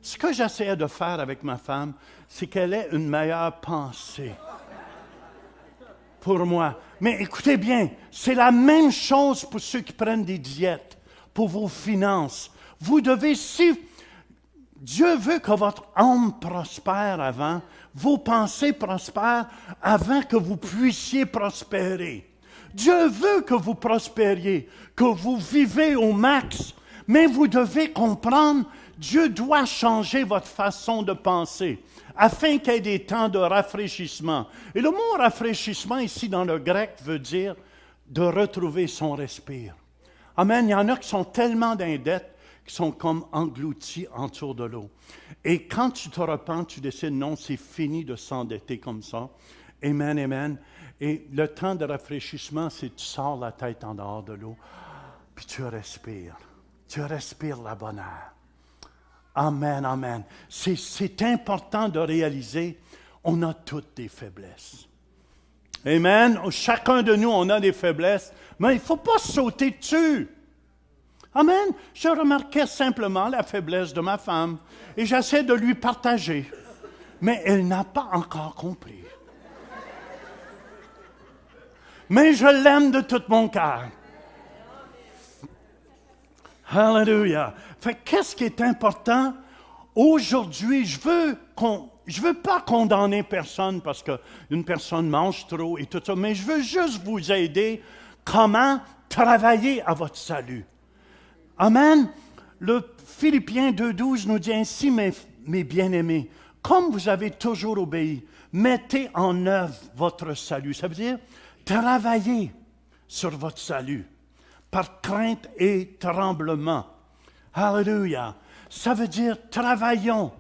Ce que j'essayais de faire avec ma femme, c'est qu'elle ait une meilleure pensée pour moi. Mais écoutez bien, c'est la même chose pour ceux qui prennent des diètes, pour vos finances. Vous devez, si Dieu veut que votre âme prospère avant, vos pensées prospèrent avant que vous puissiez prospérer. Dieu veut que vous prospériez, que vous vivez au max, mais vous devez comprendre, Dieu doit changer votre façon de penser afin qu'il y ait des temps de rafraîchissement. Et le mot rafraîchissement ici dans le grec veut dire de retrouver son respire. Amen. Il y en a qui sont tellement dans les dettes qui sont comme engloutis autour de l'eau. Et quand tu te repens, tu décides, non, c'est fini de s'endetter comme ça. Amen, amen. Et le temps de rafraîchissement, c'est que tu sors la tête en dehors de l'eau, puis tu respires. Tu respires la bonne air. Amen, amen. C'est important de réaliser, on a toutes des faiblesses. Amen. Chacun de nous, on a des faiblesses, mais il ne faut pas sauter dessus. Amen. Je remarquais simplement la faiblesse de ma femme et j'essaie de lui partager. Mais elle n'a pas encore compris. Mais je l'aime de tout mon cœur. Alléluia. Fait qu'est-ce qui est important? Aujourd'hui, je veux pas condamner personne parce qu'une personne mange trop et tout ça, mais je veux juste vous aider comment travailler à votre salut. Amen. Le Philippiens 2,12 nous dit ainsi, mes bien-aimés, comme vous avez toujours obéi, mettez en œuvre votre salut. Ça veut dire travaillez sur votre salut par crainte et tremblement. Alléluia. Ça veut dire travaillons.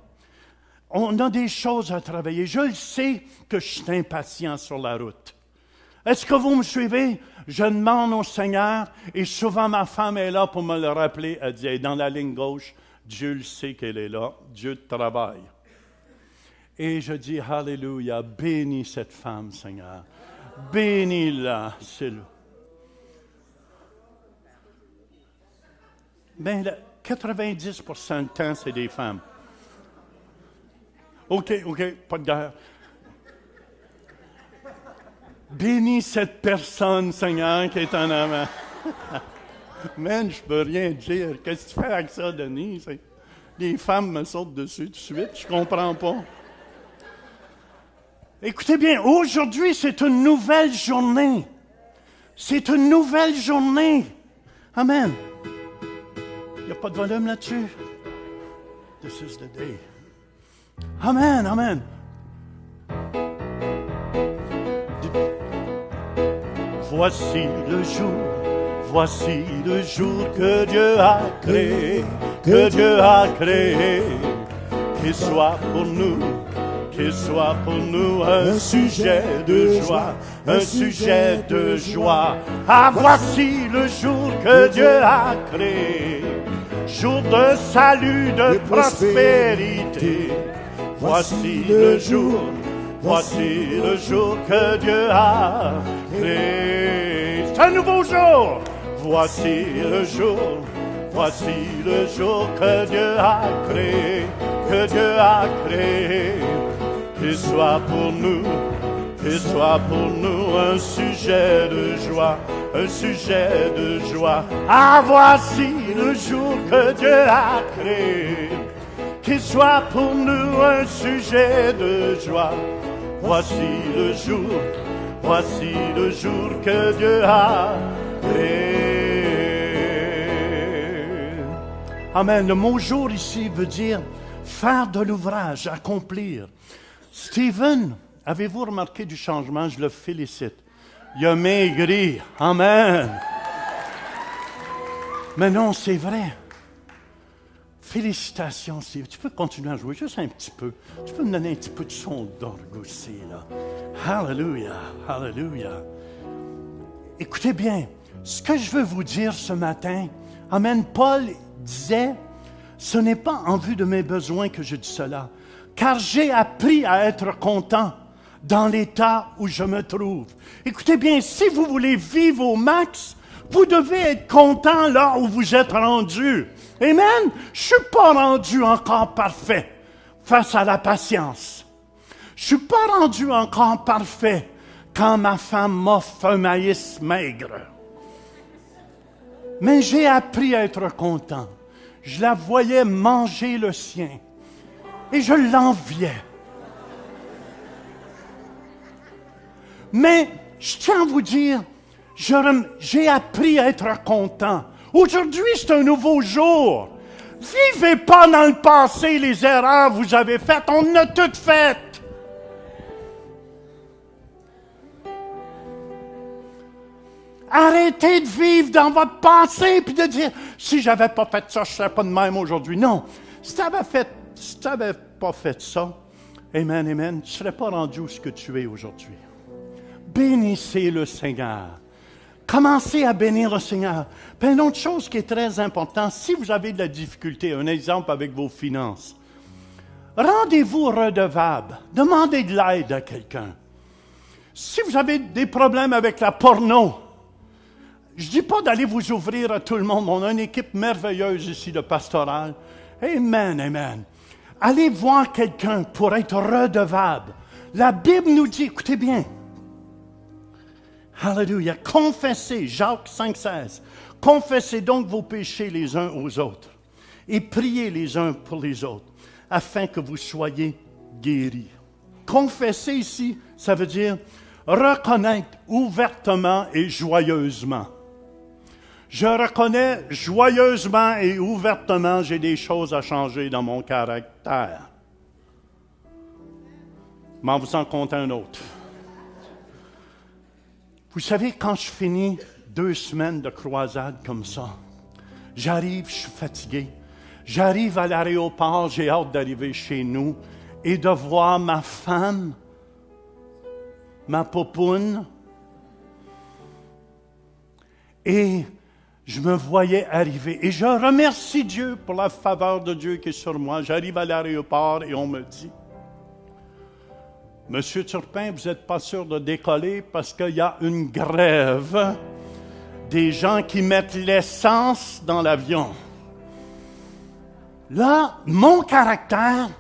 On a des choses à travailler. Je le sais que je suis impatient sur la route. Est-ce que vous me suivez? Je demande au Seigneur, et souvent ma femme est là pour me le rappeler. Elle dit, dans la ligne gauche, Dieu le sait qu'elle est là. Dieu travaille. Et je dis, Alléluia, bénis cette femme, Seigneur. Bénis-la, s'il vous plaît. Bien, 90% du temps, c'est des femmes. OK, pas de guerre. Bénis cette personne, Seigneur, qui est en avant. Man, je peux rien dire. Qu'est-ce que tu fais avec ça, Denis? Les femmes me sautent dessus tout de suite, je comprends pas. Écoutez bien, aujourd'hui, c'est une nouvelle journée. C'est une nouvelle journée. Amen. Il n'y a pas de volume là-dessus. This is the day. Amen, amen. Voici le jour que Dieu a créé, qu'il soit pour nous un sujet de joie, Ah, voici le jour que Dieu a créé, jour de salut, de prospérité. Voici le jour que Dieu a créé. C'est un nouveau jour. Voici le jour que Dieu a créé, qu'il soit pour nous un sujet de joie, Ah, voici le jour que Dieu a créé, qu'il soit pour nous un sujet de joie. Voici le jour que Dieu a créé. Amen. Le mot jour ici veut dire faire de l'ouvrage, accomplir. Stephen, avez-vous remarqué du changement? Je le félicite. Il a maigri. Amen. Mais non, c'est vrai. Félicitations, Steve. Tu peux continuer à jouer juste un petit peu. Tu peux me donner un petit peu de son d'orgue aussi, là. Alléluia, alléluia. Écoutez bien, ce que je veux vous dire ce matin, Amen, Paul disait, ce n'est pas en vue de mes besoins que je dis cela, car j'ai appris à être content dans l'état où je me trouve. Écoutez bien, si vous voulez vivre au max, vous devez être content là où vous êtes rendu. Amen. Je suis pas rendu encore parfait face à la patience. Je suis pas rendu encore parfait quand ma femme m'offre un maïs maigre. Mais j'ai appris à être content. Je la voyais manger le sien et je l'enviais. Mais je tiens à vous dire, j'ai appris à être content. Aujourd'hui, c'est un nouveau jour. Vivez pas dans le passé les erreurs que vous avez faites. On en a toutes faites. Arrêtez de vivre dans votre passé puis de dire si j'avais pas fait ça, je serais pas de même aujourd'hui. Non. Si tu n'avais pas fait ça, amen, amen, tu ne serais pas rendu où ce que tu es aujourd'hui. Bénissez le Seigneur. Commencez à bénir le Seigneur. Puis une autre chose qui est très importante, si vous avez de la difficulté, un exemple avec vos finances, rendez-vous redevable. Demandez de l'aide à quelqu'un. Si vous avez des problèmes avec la porno, je ne dis pas d'aller vous ouvrir à tout le monde. On a une équipe merveilleuse ici de pastoral. Amen, amen. Allez voir quelqu'un pour être redevable. La Bible nous dit, écoutez bien, Alléluia. Confessez, Jacques 5,16. Confessez donc vos péchés les uns aux autres et priez les uns pour les autres afin que vous soyez guéris. Confesser ici, ça veut dire reconnaître ouvertement et joyeusement. Je reconnais joyeusement et ouvertement, j'ai des choses à changer dans mon caractère. Mais vous en compte un autre. Vous savez, quand je finis 2 semaines de croisade comme ça, j'arrive, je suis fatigué. J'arrive à l'aéroport, j'ai hâte d'arriver chez nous et de voir ma femme, ma popoune. Et je me voyais arriver. Et je remercie Dieu pour la faveur de Dieu qui est sur moi. J'arrive à l'aéroport et on me dit, Monsieur Turpin, vous n'êtes pas sûr de décoller parce qu'il y a une grève des gens qui mettent l'essence dans l'avion. Là, mon caractère,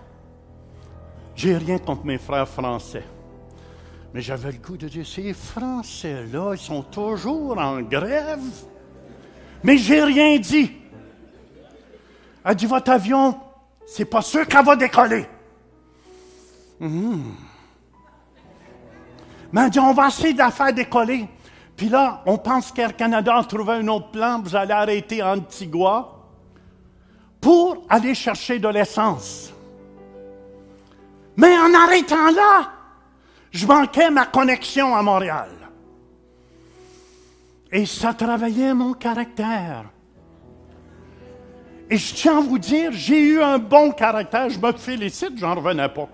j'ai rien contre mes frères français. Mais j'avais le goût de dire, ces Français-là, ils sont toujours en grève. Mais j'ai rien dit. Elle dit, votre avion, c'est pas sûr qu'elle va décoller. Mais elle dit, on va essayer de la faire décoller. Puis là, on pense qu'Air Canada a trouvé un autre plan. Vous allez arrêter à Antigua pour aller chercher de l'essence. Mais en arrêtant là, je manquais ma connexion à Montréal. Et ça travaillait mon caractère. Et je tiens à vous dire, j'ai eu un bon caractère. Je me félicite, j'en revenais pas.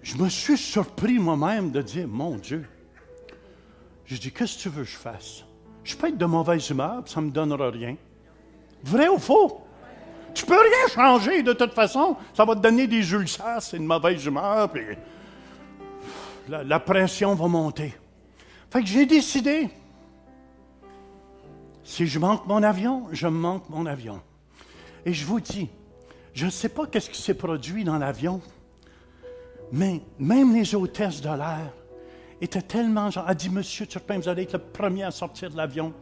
Je me suis surpris moi-même de dire, mon Dieu, je dis, qu'est-ce que tu veux que je fasse? Je peux être de mauvaise humeur, ça ne me donnera rien. Vrai ou faux? Tu peux rien changer de toute façon. Ça va te donner des ulcères, c'est une mauvaise humeur, puis la pression va monter. Fait que j'ai décidé, si je manque mon avion, je manque mon avion. Et je vous dis, je ne sais pas qu'est-ce qui s'est produit dans l'avion, mais même les hôtesses de l'air étaient tellement... Elle dit, Monsieur Turpin, vous allez être le premier à sortir de l'avion.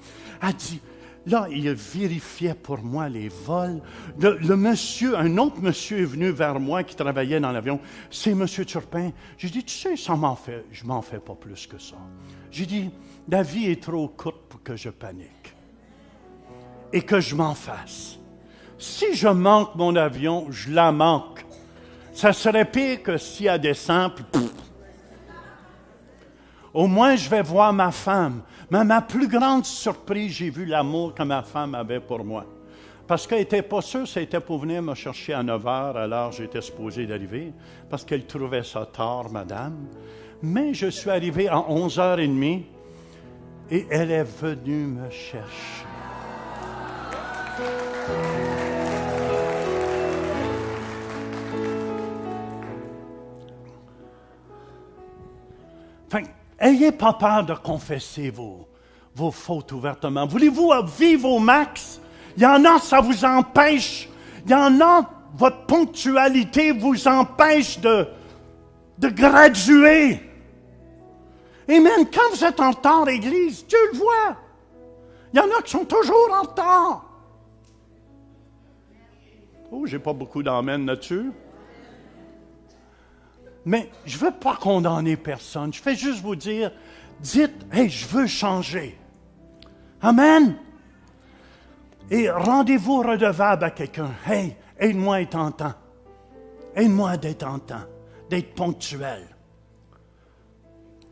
Elle dit, là, il vérifiait pour moi les vols. Le monsieur, un autre monsieur est venu vers moi qui travaillait dans l'avion. C'est Monsieur Turpin. J'ai dit, tu sais, je m'en fais pas plus que ça. J'ai dit, la vie est trop courte pour que je panique et que je m'en fasse. Si je manque mon avion, je la manque. Ça serait pire que si elle descend, puis au moins je vais voir ma femme. Mais ma plus grande surprise, j'ai vu l'amour que ma femme avait pour moi. Parce qu'elle n'était pas sûre, c'était pour venir me chercher à 9 h, alors j'étais supposé d'arriver, parce qu'elle trouvait ça tard, madame. Mais je suis arrivé à 11h30, et elle est venue me chercher. Enfin, ayez pas peur de confesser vos fautes ouvertement? Voulez-vous vivre au max? Il y en a, ça vous empêche. Il y en a, votre ponctualité vous empêche de graduer. Amen. Quand vous êtes en retard, Église, Dieu le voit. Il y en a qui sont toujours en retard. Oh, j'ai pas beaucoup d'amens là-dessus. Mais je ne veux pas condamner personne. Je fais juste vous dire, dites, hey, je veux changer. Amen. Et rendez-vous redevable à quelqu'un. Hey, aide-moi à être en temps. Aide-moi d'être en temps, d'être ponctuel.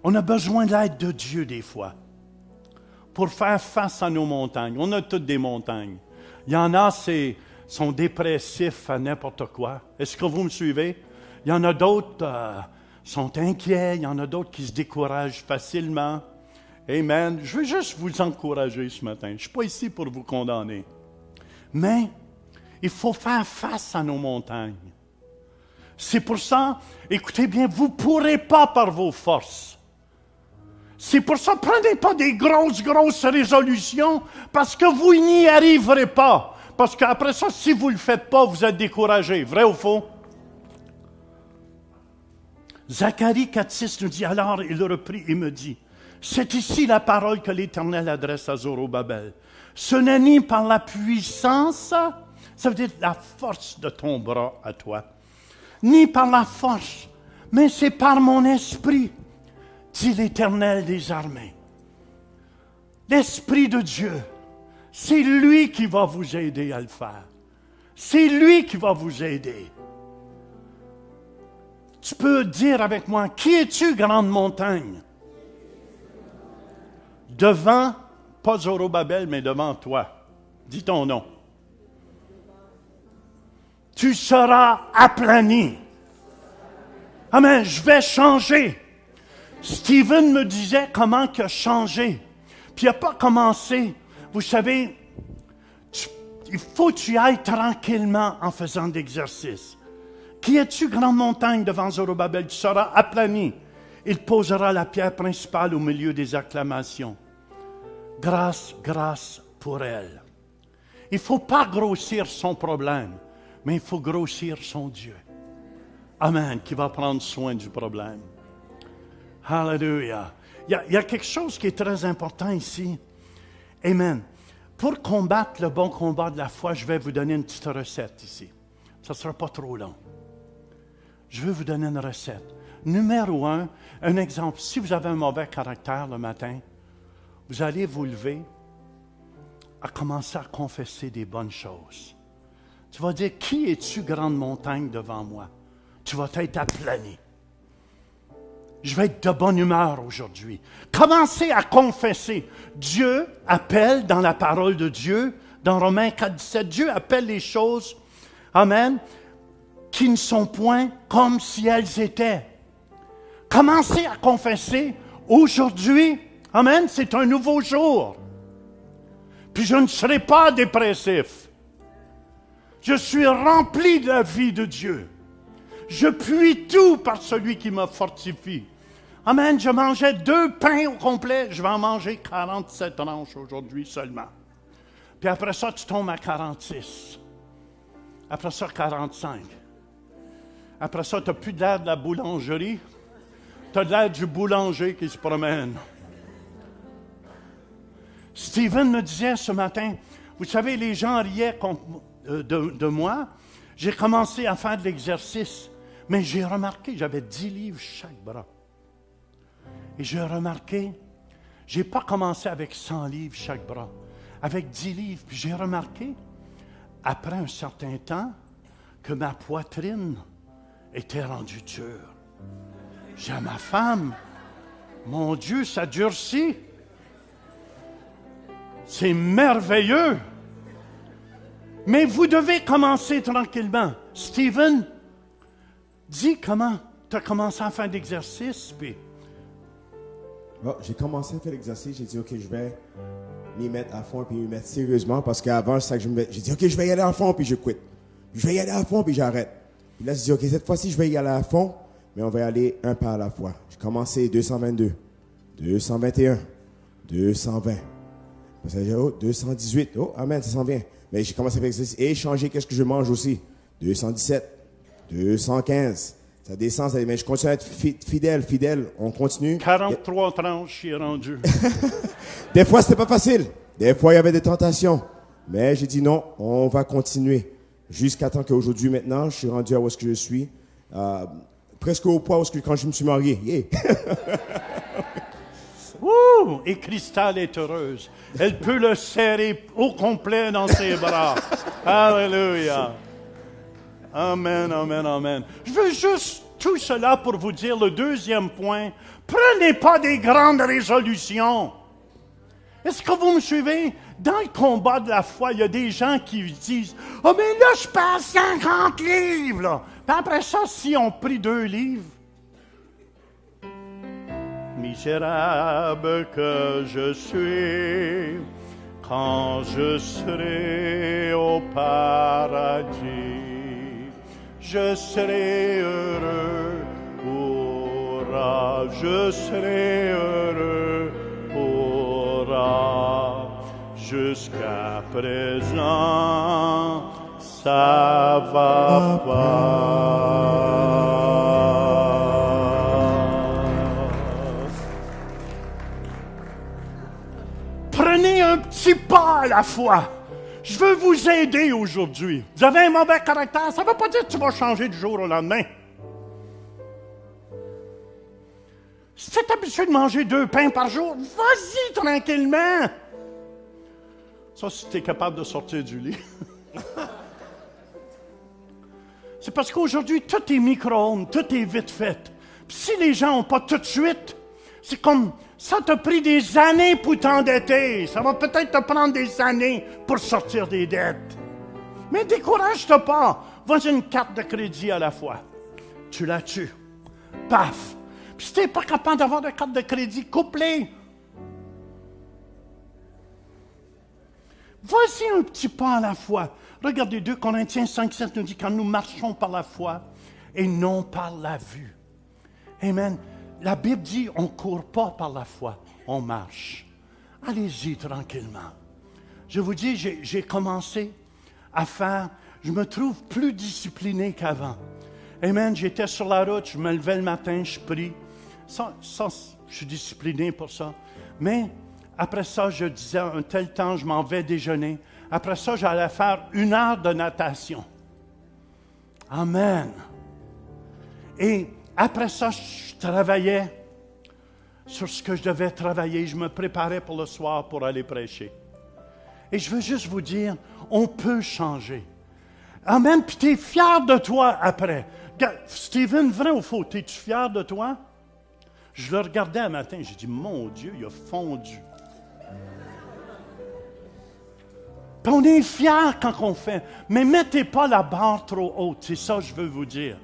On a besoin de l'aide de Dieu des fois pour faire face à nos montagnes. On a toutes des montagnes. Il y en a, sont dépressifs à n'importe quoi. Est-ce que vous me suivez? Il y en a d'autres sont inquiets. Il y en a d'autres qui se découragent facilement. Amen. Je veux juste vous encourager ce matin. Je ne suis pas ici pour vous condamner. Mais il faut faire face à nos montagnes. C'est pour ça, écoutez bien, vous ne pourrez pas par vos forces. C'est pour ça, prenez pas des grosses résolutions parce que vous n'y arriverez pas. Parce qu'après ça, si vous ne le faites pas, vous êtes découragé. Vrai ou faux? Zacharie 4,6 nous dit, alors il reprit et me dit, c'est ici la parole que l'Éternel adresse à Zorobabel. Ce n'est ni par la puissance, ça veut dire la force de ton bras à toi, ni par la force, mais c'est par mon esprit, dit l'Éternel des armées. L'Esprit de Dieu, c'est lui qui va vous aider à le faire. C'est lui qui va vous aider. Tu peux dire avec moi, qui es-tu, grande montagne? Devant, pas Zorobabel, mais devant toi. Dis ton nom. Tu seras aplani. Amen, je vais changer. Stephen me disait comment il a changé. Puis il n'a pas commencé. Vous savez, il faut que tu ailles tranquillement en faisant de l'exercice. Qui es-tu, grande montagne, devant Zorobabel? Tu seras aplani. Il posera la pierre principale au milieu des acclamations. Grâce pour elle. Il ne faut pas grossir son problème, mais il faut grossir son Dieu. Amen, qui va prendre soin du problème. Alléluia. Il y a quelque chose qui est très important ici. Amen. Pour combattre le bon combat de la foi, je vais vous donner une petite recette ici. Ça ne sera pas trop long. Je vais vous donner une recette. Numéro 1, un exemple. Si vous avez un mauvais caractère le matin, vous allez vous lever à commencer à confesser des bonnes choses. Tu vas dire, qui es-tu, grande montagne, devant moi? Tu vas être aplani. Je vais être de bonne humeur aujourd'hui. Commencez à confesser. Dieu appelle dans la parole de Dieu, dans Romains 4, 17, Dieu appelle les choses, amen, qui ne sont point comme si elles étaient. Commencez à confesser aujourd'hui, amen, c'est un nouveau jour. Puis je ne serai pas dépressif. Je suis rempli de la vie de Dieu. Je puis tout par celui qui me fortifie. Amen, je mangeais 2 pains au complet, je vais en manger 47 tranches aujourd'hui seulement. Puis après ça, tu tombes à 46. Après ça, 45. Après ça, tu n'as plus de l'air de la boulangerie. Tu as de l'air du boulanger qui se promène. Stephen me disait ce matin, vous savez, les gens riaient de moi. J'ai commencé à faire de l'exercice, mais j'ai remarqué, j'avais 10 livres chaque bras. Et j'ai remarqué, je n'ai pas commencé avec 100 livres chaque bras, avec 10 livres. Puis j'ai remarqué, après un certain temps, que ma poitrine était rendue dure. J'ai à ma femme, mon Dieu, ça durcit. C'est merveilleux. Mais vous devez commencer tranquillement. Stephen, dis comment tu as commencé à faire de l'exercice, puis... Bon, j'ai commencé à faire l'exercice, j'ai dit, OK, je vais m'y mettre à fond, puis m'y mettre sérieusement, parce qu'avant, c'est ça que j'ai dit, OK, je vais y aller à fond, puis je quitte. Je vais y aller à fond, puis j'arrête. Puis là, j'ai dit, OK, cette fois-ci, je vais y aller à fond, mais on va y aller un pas à la fois. J'ai commencé 222, 221, 220. Oh, 218. Oh, amen, ça s'en vient. Mais j'ai commencé à faire exercice et changer qu'est-ce que je mange aussi. 217. 215. Ça descend, mais je continue à être fidèle. On continue. 43 tranches, j'y ai rendu. Des fois, c'était pas facile. Des fois, il y avait des tentations. Mais j'ai dit non, on va continuer. Jusqu'à temps qu'aujourd'hui, maintenant, je suis rendu à où est-ce que je suis. Presque au poids où est-ce que quand je me suis marié. Yeah. Ouh! Et Cristal est heureuse. Elle peut le serrer au complet dans ses bras. Alléluia. Amen, amen, amen. Je veux juste tout cela pour vous dire le deuxième point. Prenez pas des grandes résolutions. Est-ce que vous me suivez? Dans le combat de la foi, il y a des gens qui disent « Oh, mais là, je perds 50 livres! » là. Puis après ça, si on prit 2 livres, misérable que je suis, quand je serai au paradis, je serai heureux, je serai heureux, jusqu'à présent, ça va pas. Prenez un petit pas à la fois. Je veux vous aider aujourd'hui. Vous avez un mauvais caractère, ça ne veut pas dire que tu vas changer du jour au lendemain. Si tu es habitué de manger 2 pains par jour, vas-y tranquillement. Ça, si tu es capable de sortir du lit. C'est parce qu'aujourd'hui, tout est micro-ondes, tout est vite fait. Puis si les gens n'ont pas tout de suite, c'est comme ça t'a pris des années pour t'endetter. Ça va peut-être te prendre des années pour sortir des dettes. Mais décourage-toi pas. Vas-y une carte de crédit à la fois. Tu la tues. Paf. Puis si tu n'es pas capable d'avoir de carte de crédit, coupe-les. Voici un petit pas à la fois. Regardez 2 Corinthiens 5,7 nous dit « Quand nous marchons par la foi et non par la vue. » Amen. La Bible dit « On ne court pas par la foi, on marche. » Allez-y tranquillement. Je vous dis, j'ai commencé à faire, je me trouve plus discipliné qu'avant. Amen. J'étais sur la route, je me levais le matin, je prie. Ça, je suis discipliné pour ça. Mais après ça, je disais, un tel temps, je m'en vais déjeuner. Après ça, j'allais faire 1 heure de natation. Amen. Et après ça, je travaillais sur ce que je devais travailler. Je me préparais pour le soir pour aller prêcher. Et je veux juste vous dire, on peut changer. Amen. Puis tu es fier de toi après. Steven, vrai ou faux, es-tu fier de toi? Je le regardais un matin, j'ai dit, mon Dieu, il a fondu. Puis on est fiers quand on fait, mais mettez pas la barre trop haute, c'est ça que je veux vous dire.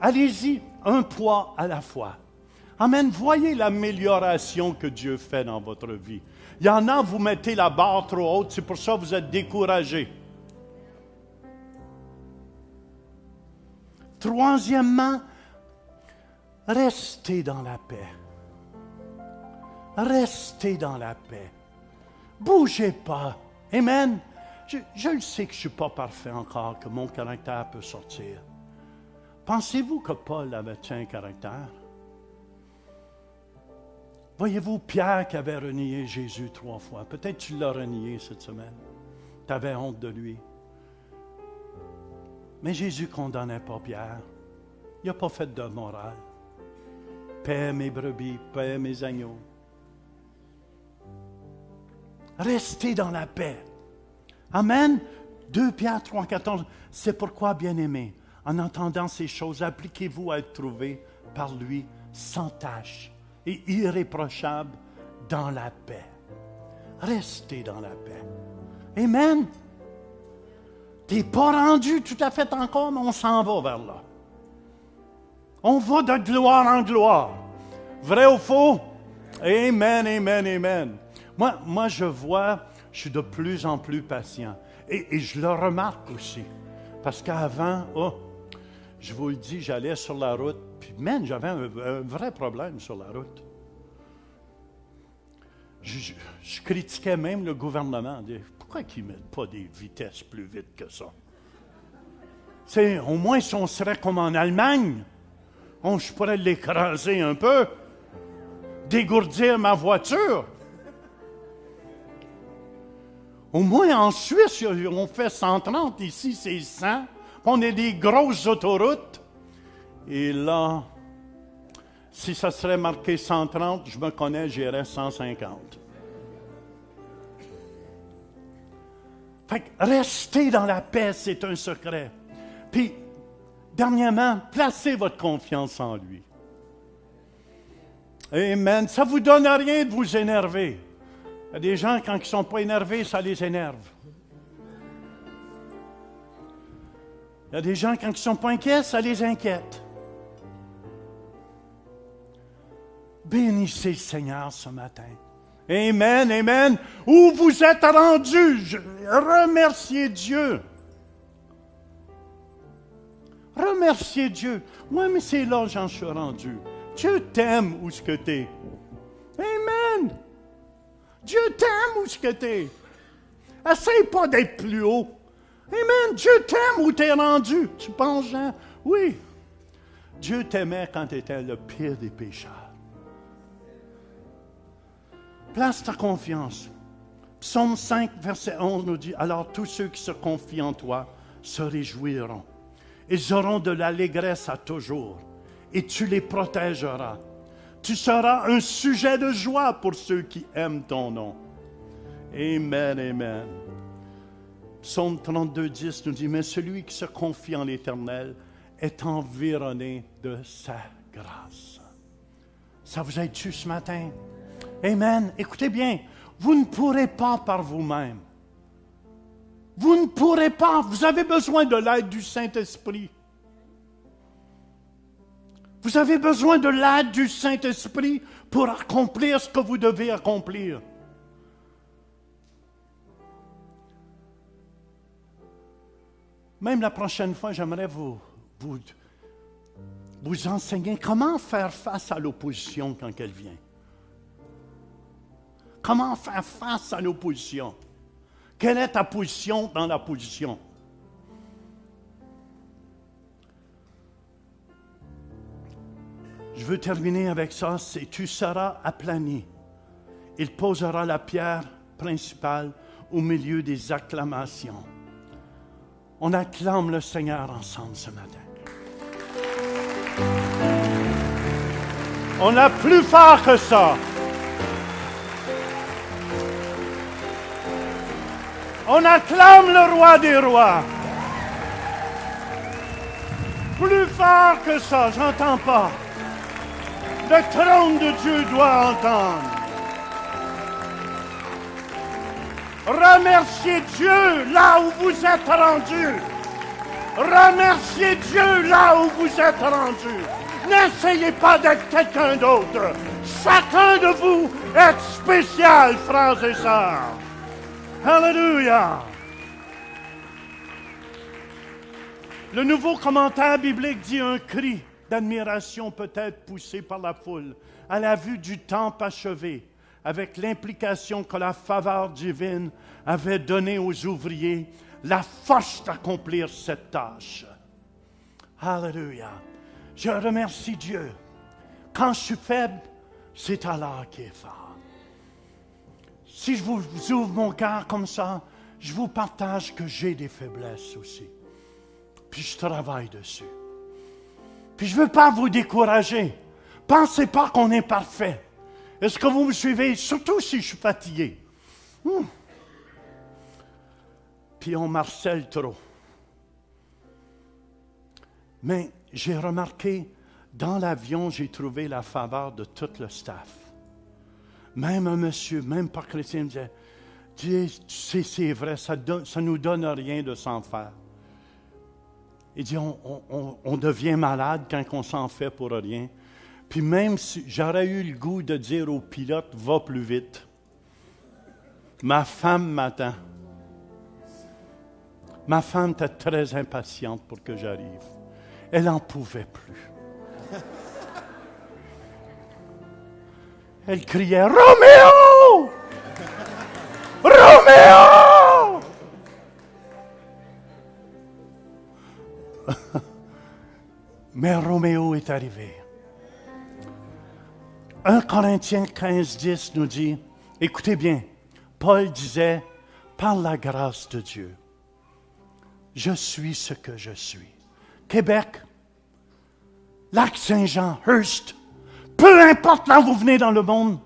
Allez-y, un poids à la fois. Amen, voyez l'amélioration que Dieu fait dans votre vie. Il y en a, vous mettez la barre trop haute, c'est pour ça que vous êtes découragés. Troisièmement, restez dans la paix. Restez dans la paix. Bougez pas. Amen. Je le sais que je ne suis pas parfait encore, que mon caractère peut sortir. Pensez-vous que Paul avait un caractère? Voyez-vous Pierre qui avait renié Jésus 3 fois. Peut-être tu l'as renié cette semaine. Tu avais honte de lui. Mais Jésus ne condamnait pas Pierre. Il n'a pas fait de morale. Paix mes brebis, paix mes agneaux. Restez dans la paix. Amen. 2 Pierre 3, 14. C'est pourquoi, bien-aimés, en entendant ces choses, appliquez-vous à être trouvés par lui sans tache et irréprochable dans la paix. Restez dans la paix. Amen. Tu n'es pas rendu tout à fait encore, mais on s'en va vers là. On va de gloire en gloire. Vrai ou faux? Amen, amen, amen. Moi, je vois, je suis de plus en plus patient. Et je le remarque aussi. Parce qu'avant, je vous le dis, j'allais sur la route, puis j'avais un vrai problème sur la route. Je critiquais même le gouvernement. Pourquoi ils ne mettent pas des vitesses plus vite que ça? Au moins, si on serait comme en Allemagne, je pourrais l'écraser un peu, dégourdir ma voiture. Au moins, en Suisse, on fait 130, ici, c'est 100. On a des grosses autoroutes. Et là, si ça serait marqué 130, je me connais, j'irais 150. Fait que rester dans la paix, c'est un secret. Puis, dernièrement, placez votre confiance en lui. Amen. Ça ne vous donne rien de vous énerver. Il y a des gens, quand ils ne sont pas énervés, ça les énerve. Il y a des gens, quand ils ne sont pas inquiets, ça les inquiète. Bénissez le Seigneur ce matin. Amen, amen. Où vous êtes rendus, remerciez Dieu. Remerciez Dieu. Moi, mais c'est là que j'en suis rendu. Dieu t'aime où ce que t'es. Amen. Dieu t'aime où ce que t'es. Essaye pas d'être plus haut. Amen. Dieu t'aime où t'es rendu. Tu penses, Jean? Oui. Dieu t'aimait quand tu étais le pire des pécheurs. Place ta confiance. Psaume 5, verset 11 nous dit, « Alors tous ceux qui se confient en toi se réjouiront. Ils auront de l'allégresse à toujours, et tu les protégeras. Tu seras un sujet de joie pour ceux qui aiment ton nom. » Amen, amen. Psaume 32, 10 nous dit, « Mais celui qui se confie en l'Éternel est environné de sa grâce. » Ça vous aide-tu ce matin? Amen. Écoutez bien, vous ne pourrez pas par vous-même. Vous ne pourrez pas. Vous avez besoin de l'aide du Saint-Esprit. Vous avez besoin de l'aide du Saint-Esprit pour accomplir ce que vous devez accomplir. Même la prochaine fois, j'aimerais vous enseigner comment faire face à l'opposition quand elle vient. Comment faire face à l'opposition? Quelle est ta position dans la position? Je veux terminer avec ça, c'est « Tu seras aplani. Il posera la pierre principale au milieu des acclamations. » On acclame le Seigneur ensemble ce matin. On a plus fort que ça. On acclame le roi des rois. Plus fort que ça, j'entends pas. Le trône de Dieu doit entendre. Remerciez Dieu là où vous êtes rendus. Remerciez Dieu là où vous êtes rendus. N'essayez pas d'être quelqu'un d'autre. Chacun de vous est spécial, frères et sœurs. Alléluia! Le nouveau commentaire biblique dit un cri d'admiration peut être poussé par la foule à la vue du temple achevé, avec l'implication que la faveur divine avait donné aux ouvriers la force d'accomplir cette tâche. Alléluia! Je remercie Dieu. Quand je suis faible, c'est Allah qui est fort. Si je vous ouvre mon cœur comme ça, je vous partage que j'ai des faiblesses aussi. Puis je travaille dessus. Puis je ne veux pas vous décourager. Pensez pas qu'on est parfait. Est-ce que vous me suivez? Surtout si je suis fatigué. Puis on marcelle trop. Mais j'ai remarqué, dans l'avion, j'ai trouvé la faveur de tout le staff. Même un monsieur, même pas chrétien, me disait, tu sais, c'est vrai, ça ne nous donne rien de s'en faire. Il dit, on devient malade quand on s'en fait pour rien. Puis même si j'aurais eu le goût de dire au pilote, va plus vite. Ma femme m'attend. Ma femme était très impatiente pour que j'arrive. Elle n'en pouvait plus. Elle criait, « Roméo! Roméo! Mais Roméo est arrivé. 1 Corinthiens 15, 10 nous dit, écoutez bien, Paul disait, par la grâce de Dieu, je suis ce que je suis. Québec, Lac-Saint-Jean, Hearst, peu importe là où vous venez dans le monde,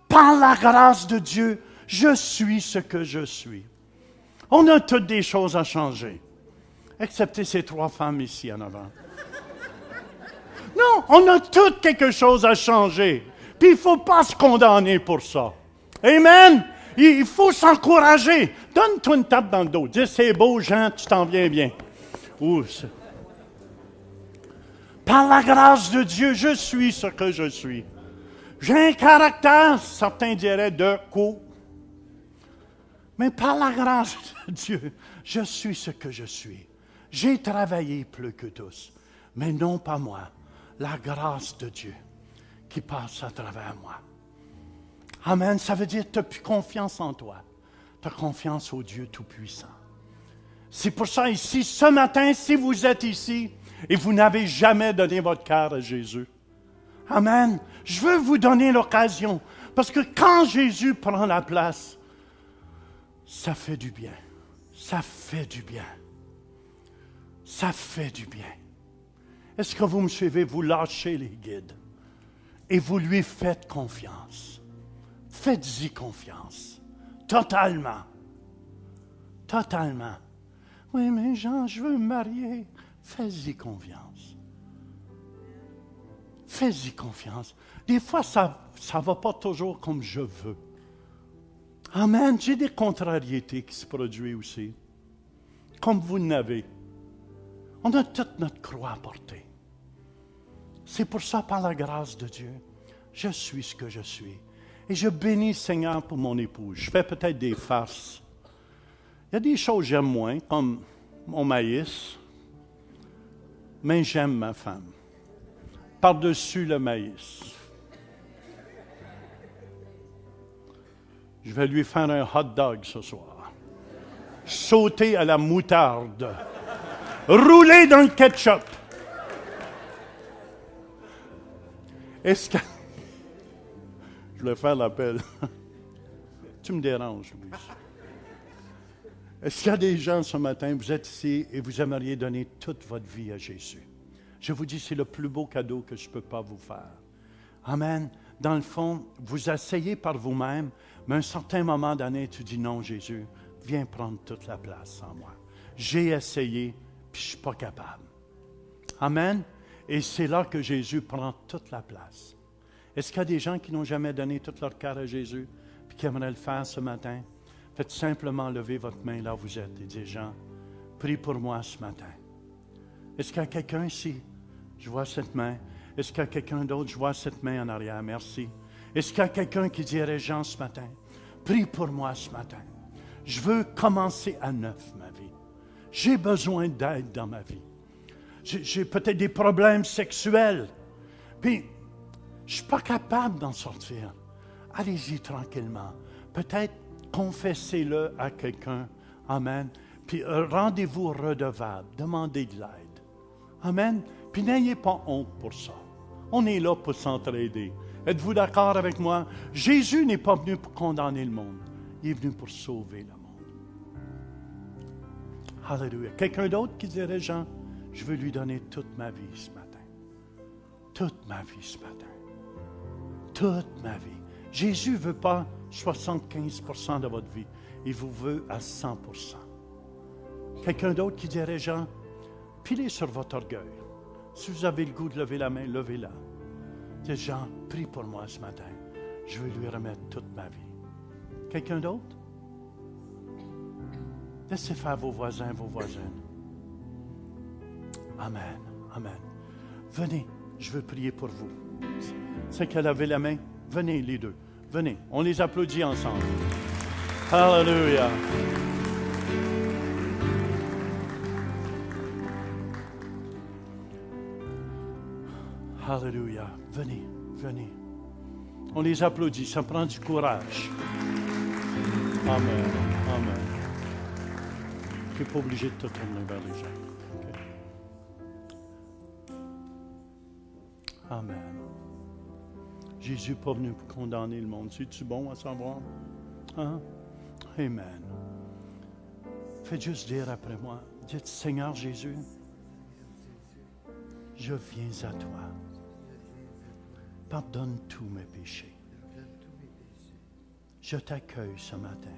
par la grâce de Dieu, je suis ce que je suis. On a toutes des choses à changer, excepté ces 3 femmes ici en avant. Non, on a toutes quelque chose à changer. Puis il ne faut pas se condamner pour ça. Amen. Il faut s'encourager. Donne-toi une tape dans le dos. Dis, c'est beau, Jean, tu t'en viens bien. Par la grâce de Dieu, je suis ce que je suis. J'ai un caractère, certains diraient, de coup. Mais par la grâce de Dieu, je suis ce que je suis. J'ai travaillé plus que tous, mais non pas moi. La grâce de Dieu qui passe à travers moi. Amen. Ça veut dire que tu n'as plus confiance en toi. Tu as confiance au Dieu Tout-Puissant. C'est pour ça ici, ce matin, si vous êtes ici et vous n'avez jamais donné votre cœur à Jésus, amen, je veux vous donner l'occasion. Parce que quand Jésus prend la place, ça fait du bien. Ça fait du bien. Ça fait du bien. Est-ce que vous me suivez? Vous lâchez les guides et vous lui faites confiance. Faites-y confiance. Totalement. Totalement. Oui, mais Jean, je veux me marier. Fais-y confiance. Fais-y confiance. Des fois, ça ne va pas toujours comme je veux. Amen. J'ai des contrariétés qui se produisent aussi. Comme vous n'avez. On a toute notre croix à porter. C'est pour ça, par la grâce de Dieu, je suis ce que je suis. Et je bénis le Seigneur pour mon épouse. Je fais peut-être des farces. Il y a des choses que j'aime moins, comme mon maïs. Mais j'aime ma femme. Par-dessus le maïs. Je vais lui faire un hot dog ce soir. Sauter à la moutarde. Rouler dans le ketchup. Est-ce que... Je vais faire l'appel. Tu me déranges, Louis. Est-ce qu'il y a des gens ce matin, vous êtes ici et vous aimeriez donner toute votre vie à Jésus? Je vous dis, c'est le plus beau cadeau que je ne peux pas vous faire. Amen. Dans le fond, vous essayez par vous-même, mais à un certain moment donné, tu dis, non, Jésus, viens prendre toute la place en moi. J'ai essayé, puis je ne suis pas capable. Amen. Et c'est là que Jésus prend toute la place. Est-ce qu'il y a des gens qui n'ont jamais donné tout leur cœur à Jésus, puis qui aimeraient le faire ce matin? Faites simplement lever votre main là où vous êtes et dites, Jean, prie pour moi ce matin. Est-ce qu'il y a quelqu'un ici? Je vois cette main. Est-ce qu'il y a quelqu'un d'autre? Je vois cette main en arrière. Merci. Est-ce qu'il y a quelqu'un qui dirait, Jean, ce matin? Prie pour moi ce matin. Je veux commencer à neuf ma vie. J'ai besoin d'aide dans ma vie. J'ai peut-être des problèmes sexuels. Puis, je ne suis pas capable d'en sortir. Allez-y tranquillement. Peut-être confessez-le à quelqu'un. Amen. Puis rendez-vous redevable. Demandez de l'aide. Amen. Puis n'ayez pas honte pour ça. On est là pour s'entraider. Êtes-vous d'accord avec moi? Jésus n'est pas venu pour condamner le monde. Il est venu pour sauver le monde. Alléluia. Quelqu'un d'autre qui dirait, Jean, je veux lui donner toute ma vie ce matin. Toute ma vie ce matin. Toute ma vie. Jésus ne veut pas 75% de votre vie. Il vous veut à 100%. Quelqu'un d'autre qui dirait, Jean, pilez sur votre orgueil. Si vous avez le goût de lever la main, levez-la. Dites, Jean, prie pour moi ce matin. Je veux lui remettre toute ma vie. Quelqu'un d'autre? Laissez faire vos voisins, vos voisines. Amen. Amen. Venez, je veux prier pour vous. C'est qu'elle avait la main. Venez les deux. Venez. On les applaudit ensemble. Alléluia. Alléluia. Venez, venez. On les applaudit. Ça prend du courage. Amen. Amen. Tu n'es pas obligé de te tourner vers les gens. Okay. Amen. Jésus n'est pas venu pour condamner le monde. C'est-tu bon à savoir? Hein? Amen. Faites juste dire après moi. Dites, Seigneur Jésus, je viens à toi. Pardonne tous mes péchés. Je t'accueille ce matin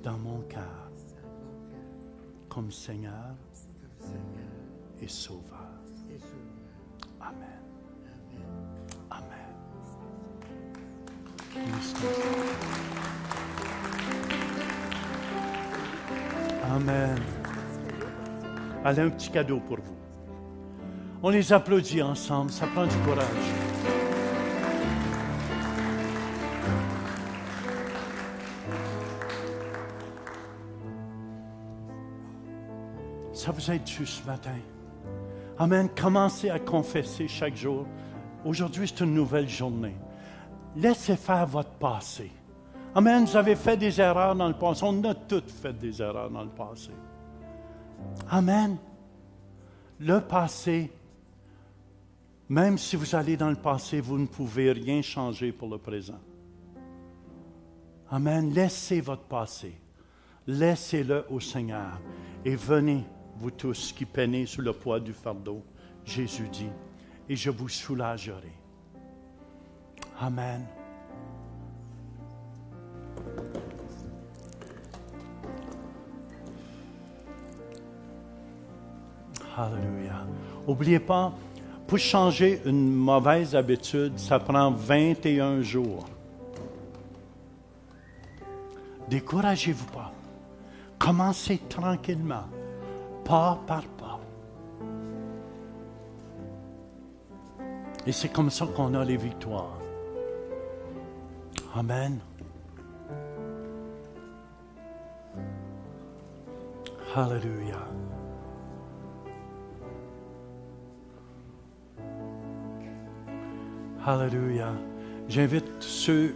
dans mon cœur comme Seigneur et Sauveur. Amen. Amen. Amen. Elle a un petit cadeau pour vous. On les applaudit ensemble, ça prend du courage. Ça vous aide ce matin. Amen. Commencez à confesser chaque jour. Aujourd'hui, c'est une nouvelle journée. Laissez faire votre passé. Amen. Vous avez fait des erreurs dans le passé. On a tous fait des erreurs dans le passé. Amen. Le passé, même si vous allez dans le passé, vous ne pouvez rien changer pour le présent. Amen. Laissez votre passé. Laissez-le au Seigneur. Et venez, vous tous qui peinez sous le poids du fardeau, Jésus dit, et je vous soulagerai. Amen. Alléluia. N'oubliez pas, pour changer une mauvaise habitude, ça prend 21 jours. Découragez-vous pas. Commencez tranquillement, pas par pas. Et c'est comme ça qu'on a les victoires. Amen. Alléluia. Alléluia. J'invite ceux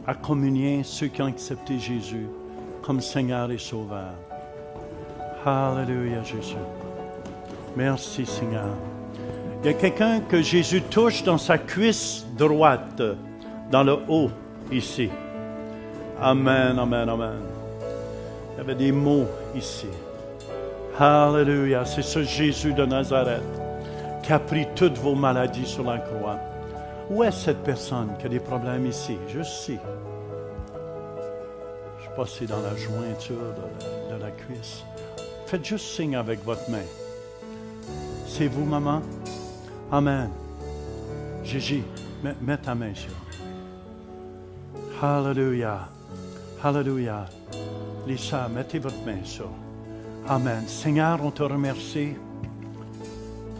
à communier, ceux qui ont accepté Jésus comme Seigneur et Sauveur. Alléluia, Jésus. Merci, Seigneur. Il y a quelqu'un que Jésus touche dans sa cuisse droite, dans le haut, ici. Amen, amen, amen. Il y avait des mots ici. Alléluia. C'est ce Jésus de Nazareth qui a pris toutes vos maladies sur la croix. Où est cette personne qui a des problèmes ici? Juste ici. Je ne sais pas si c'est dans la jointure de la cuisse. Faites juste signe avec votre main. C'est vous, maman? Amen. Gigi, mets ta main sur. Alléluia. Alléluia. Lisa, mettez votre main sur. Amen. Seigneur, on te remercie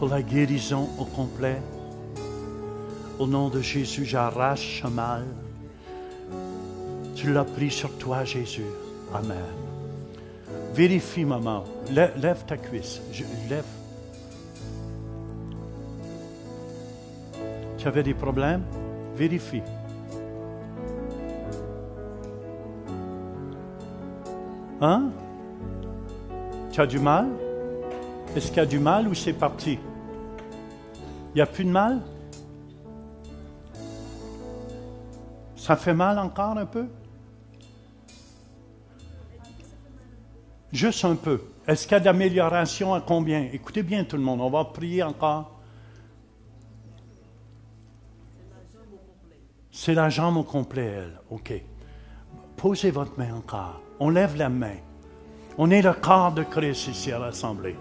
pour la guérison au complet. Au nom de Jésus, j'arrache ce mal. Tu l'as pris sur toi, Jésus. Amen. Vérifie, maman. Lève ta cuisse. Lève. Tu avais des problèmes? Vérifie. Hein? Tu as du mal? Est-ce qu'il y a du mal ou c'est parti? Il n'y a plus de mal? Ça fait mal encore un peu? Juste un peu. Est-ce qu'il y a d'amélioration à combien? Écoutez bien tout le monde, on va prier encore. C'est la jambe au complet, elle. OK. Posez votre main encore. On lève la main. On est le corps de Christ ici à l'Assemblée.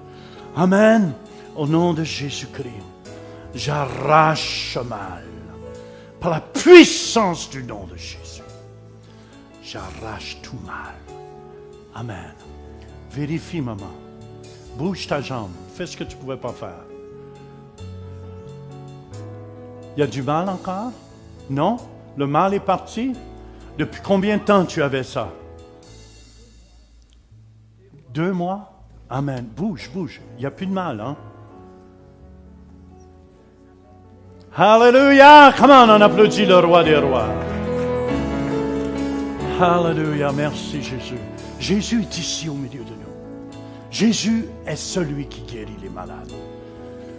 Amen. Au nom de Jésus-Christ, j'arrache ce mal. Par la puissance du nom de Jésus, j'arrache tout mal. Amen. Vérifie, maman. Bouge ta jambe. Fais ce que tu ne pouvais pas faire. Il y a du mal encore? Non? Le mal est parti? Depuis combien de temps tu avais ça? 2 mois? Amen. Bouge, bouge. Il n'y a plus de mal, hein? Alléluia! Come on applaudit le roi des rois. Alléluia, merci Jésus. Jésus est ici au milieu de nous. Jésus est celui qui guérit les malades.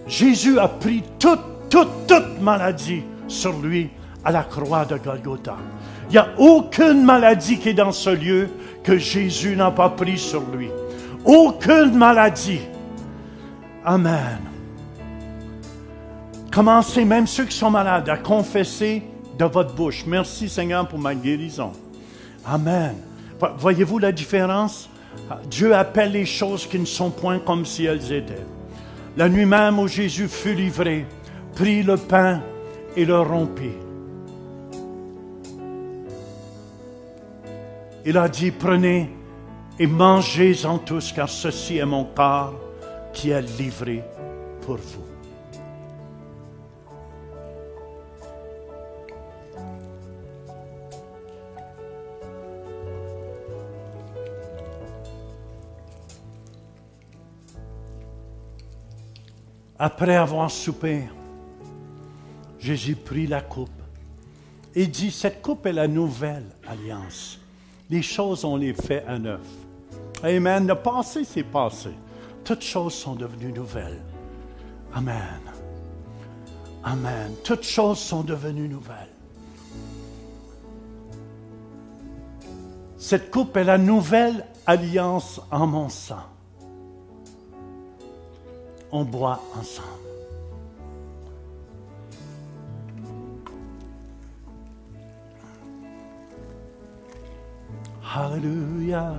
Jésus a pris toute maladie sur lui à la croix de Golgotha. Il n'y a aucune maladie qui est dans ce lieu que Jésus n'a pas pris sur lui. Aucune maladie. Amen. Commencez, même ceux qui sont malades, à confesser de votre bouche. Merci Seigneur pour ma guérison. Amen. Voyez-vous la différence? Dieu appelle les choses qui ne sont point comme si elles étaient. La nuit même où Jésus fut livré, prit le pain et le rompit. Il a dit, prenez et mangez-en tous, car ceci est mon corps qui est livré pour vous. Après avoir soupé, Jésus prit la coupe et dit, cette coupe est la nouvelle alliance. Les choses, on les fait à neuf. Amen. Le passé, c'est passé. Toutes choses sont devenues nouvelles. Amen. Amen. Toutes choses sont devenues nouvelles. Cette coupe est la nouvelle alliance en mon sang. On boit ensemble. Hallelujah.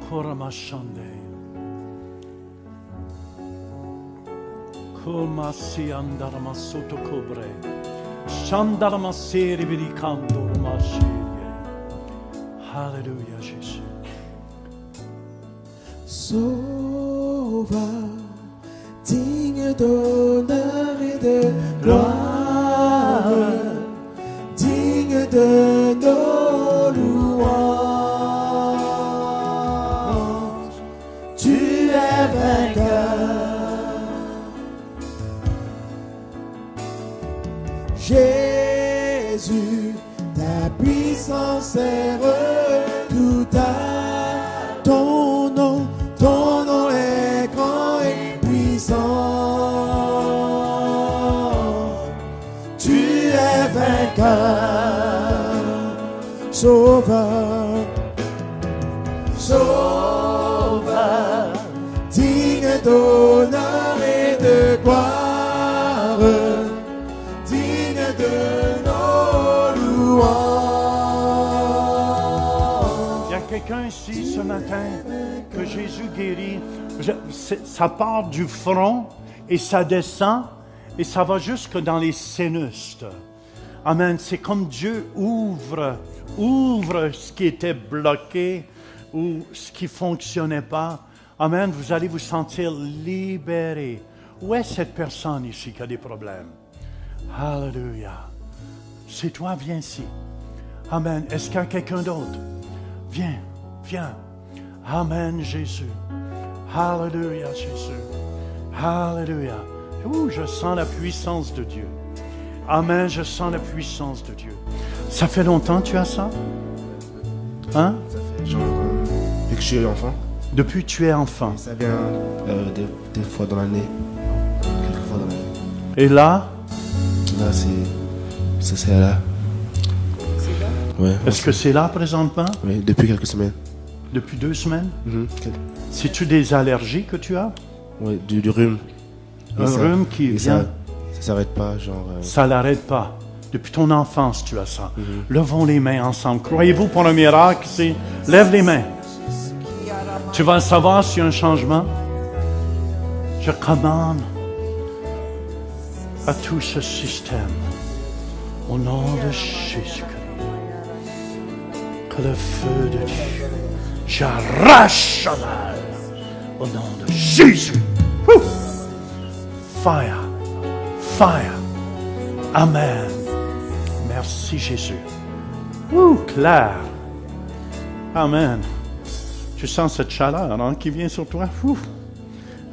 Koramashande. Kolmasi andarma soto cobre. Shandarma seri viricando mashiye. Hallelujah, Jésus. Sauveur, digne d'honneur et de gloire, digne de nos louanges, tu es vainqueur. Jésus, ta puissance est redoutable, ton nom est grand et puissant. Tu es vainqueur, sauveur, sauveur, digne d'honneur et de gloire, digne de nos louanges. Il y a quelqu'un ici ce matin que Jésus guérit. Ça part du front et ça descend et ça va jusque dans les sinus. Amen. C'est comme Dieu ouvre ce qui était bloqué ou ce qui ne fonctionnait pas. Amen. Vous allez vous sentir libéré. Où est cette personne ici qui a des problèmes? Alléluia. C'est toi, viens ici. Amen. Est-ce qu'il y a quelqu'un d'autre? Viens. Amen, Jésus. Alléluia, Jésus. Alléluia. Ouh, je sens la puissance de Dieu. Amen, je sens la puissance de Dieu. Ça fait longtemps que tu as ça? Hein? Ça fait genre, depuis que je suis enfant. Depuis que tu es enfant. Ça vient des fois dans l'année. Quelques fois dans l'année. Et là? Là, c'est là. C'est là? Ouais. Est-ce que c'est là présentement? Oui, depuis quelques semaines. Depuis 2 semaines? Mm-hmm. C'est-tu des allergies que tu as? Oui, du rhume. Un rhume qui vient? Ça s'arrête pas, genre... Ça l'arrête pas. Depuis ton enfance, tu as ça. Mm-hmm. Levons les mains ensemble. Croyez-vous pour un miracle ici? Lève les mains. Tu vas savoir s'il y a un changement. Je commande à tout ce système, au nom de Jésus-Christ, que le feu de Dieu, j'arrache la mal au nom de Jésus. Woo! Fire. Amen. Merci Jésus. Claire. Amen. Tu sens cette chaleur qui vient sur toi?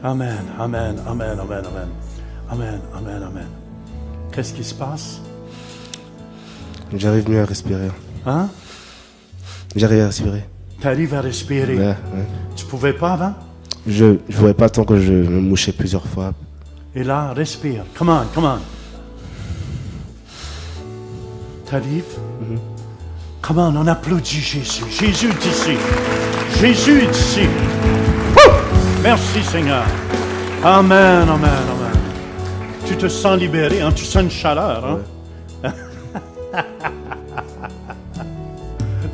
Amen. Qu'est-ce qui se passe? J'arrive mieux à respirer. Hein? J'arrive à respirer. Tu arrives à respirer. Ouais. Tu pouvais pas avant? Je ne pouvais pas tant que je me mouchais plusieurs fois. Et là, respire. Come on, come on. T'arrives? Come on, on applaudit Jésus. Jésus est ici. Jésus est ici. Woo! Merci Seigneur. Amen, amen, amen. Tu te sens libéré, hein? Tu sens une chaleur, hein? Ouais.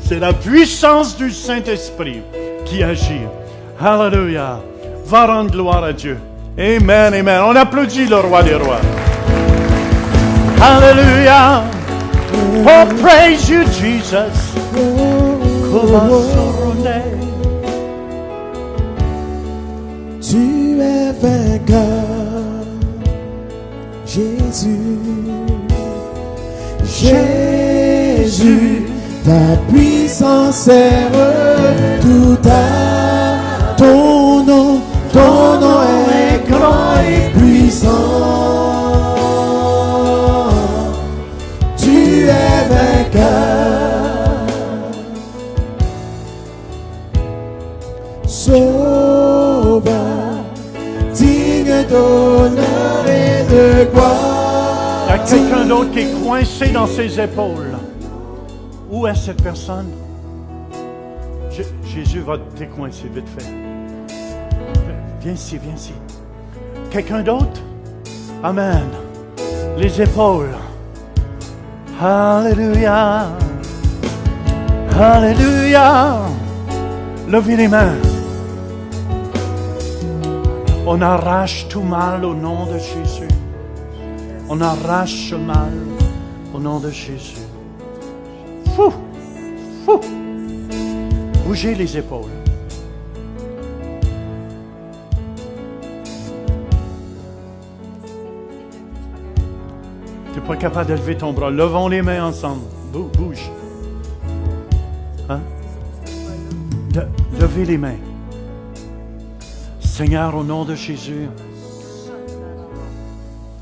C'est la puissance du Saint-Esprit qui agit. Alléluia. Va rendre gloire à Dieu. Amen, amen. On applaudit le roi des rois. Alléluia. Oh, praise you, Jesus. Tu es vainqueur, Jésus. Jésus, ta puissance est tout à ton nom est grand et puissant. Tu es vainqueur, sauveur, digne d'honneur et de gloire. Il y a quelqu'un d'autre qui est coincé dans ses épaules. Où est cette personne? Jésus va te décoincer vite fait. Viens ici, viens ici. Quelqu'un d'autre? Amen. Les épaules. Alléluia. Alléluia. Levez les mains. On arrache tout mal au nom de Jésus. On arrache le mal au nom de Jésus. Fou! Fou! Bougez les épaules. Tu n'es pas capable de lever ton bras. Levons les mains ensemble. Bouge. Hein? Levez les mains. Seigneur, au nom de Jésus,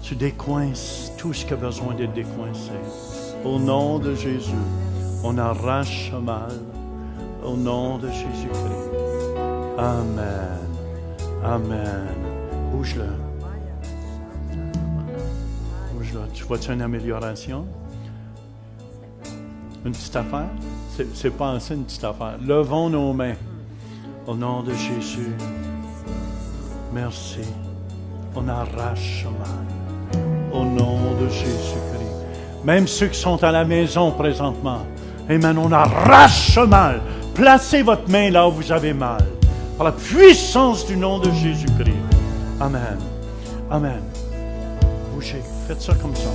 tu décoinces tout ce qui a besoin d'être décoincé. Au nom de Jésus, on arrache le mal. Au nom de Jésus-Christ. Amen. Amen. Bouge-le. Bouge-le. Tu vois-tu une amélioration? Une petite affaire? C'est pas assez une petite affaire. Levons nos mains. Au nom de Jésus. Merci. On arrache le mal. Au nom de Jésus-Christ. Même ceux qui sont à la maison présentement. Amen. On arrache le mal. Placez votre main là où vous avez mal. Par la puissance du nom de Jésus-Christ. Amen. Amen. Bougez. Faites ça comme ça.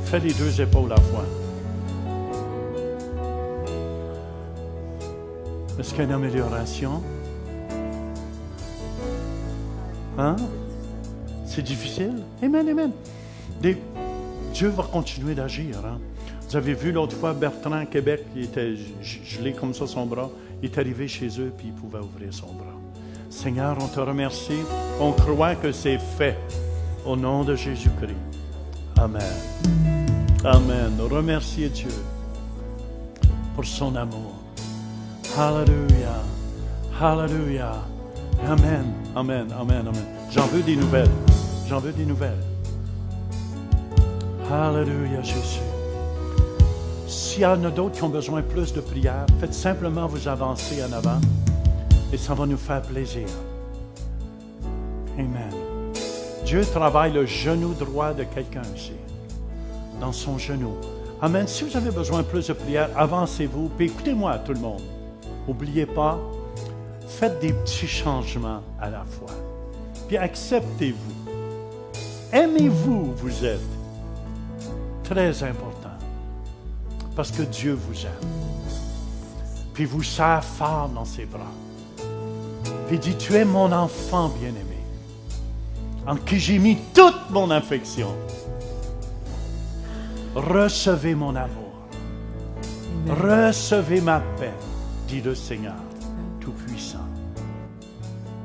Faites les deux épaules à la fois. Est-ce qu'il y a une amélioration? Hein? C'est difficile? Amen, amen. Dieu va continuer d'agir. Hein? Vous avez vu l'autre fois Bertrand, Québec, il était gelé comme ça son bras. Il est arrivé chez eux puis il pouvait ouvrir son bras. Seigneur, on te remercie. On croit que c'est fait. Au nom de Jésus-Christ. Amen. Amen. Remerciez Dieu pour son amour. Alléluia. Alléluia. Amen. Amen. Amen. Amen. J'en veux des nouvelles. J'en veux des nouvelles. Alléluia, Jésus. S'il y en a d'autres qui ont besoin plus de prière, faites simplement vous avancer en avant et ça va nous faire plaisir. Amen. Dieu travaille le genou droit de quelqu'un ici, dans son genou. Amen. Si vous avez besoin de plus de prière, avancez-vous. Puis écoutez-moi, tout le monde. N'oubliez pas, faites des petits changements à la fois. Puis acceptez-vous. Aimez-vous, vous êtes. Très important. Parce que Dieu vous aime. Puis vous serre fort dans ses bras. Puis il dit, tu es mon enfant bien-aimé, en qui j'ai mis toute mon affection. Recevez mon amour. Recevez ma paix, dit le Seigneur Tout-Puissant.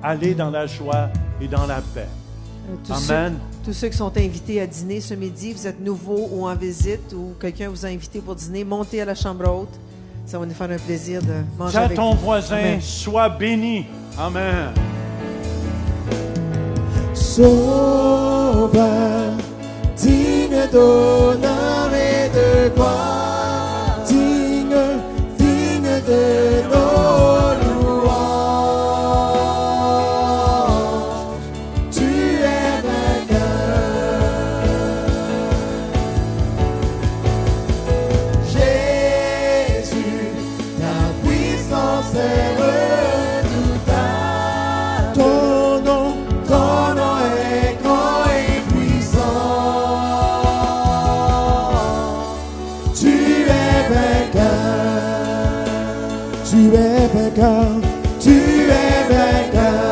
Allez dans la joie et dans la paix. Amen. Tous ceux qui sont invités à dîner ce midi, vous êtes nouveaux ou en visite ou quelqu'un vous a invité pour dîner, montez à la chambre haute. Ça va nous faire un plaisir de manger Dis à avec ton vous. voisin, Amen. sois béni. Amen. Sauveur, digne d'honneur et de gloire, digne de nos louanges. Tu es vainqueur. Jésus, ta puissance est redoutable. Ton nom est grand et puissant. Tu es vainqueur. Tu es vainqueur. Tu es vainqueur.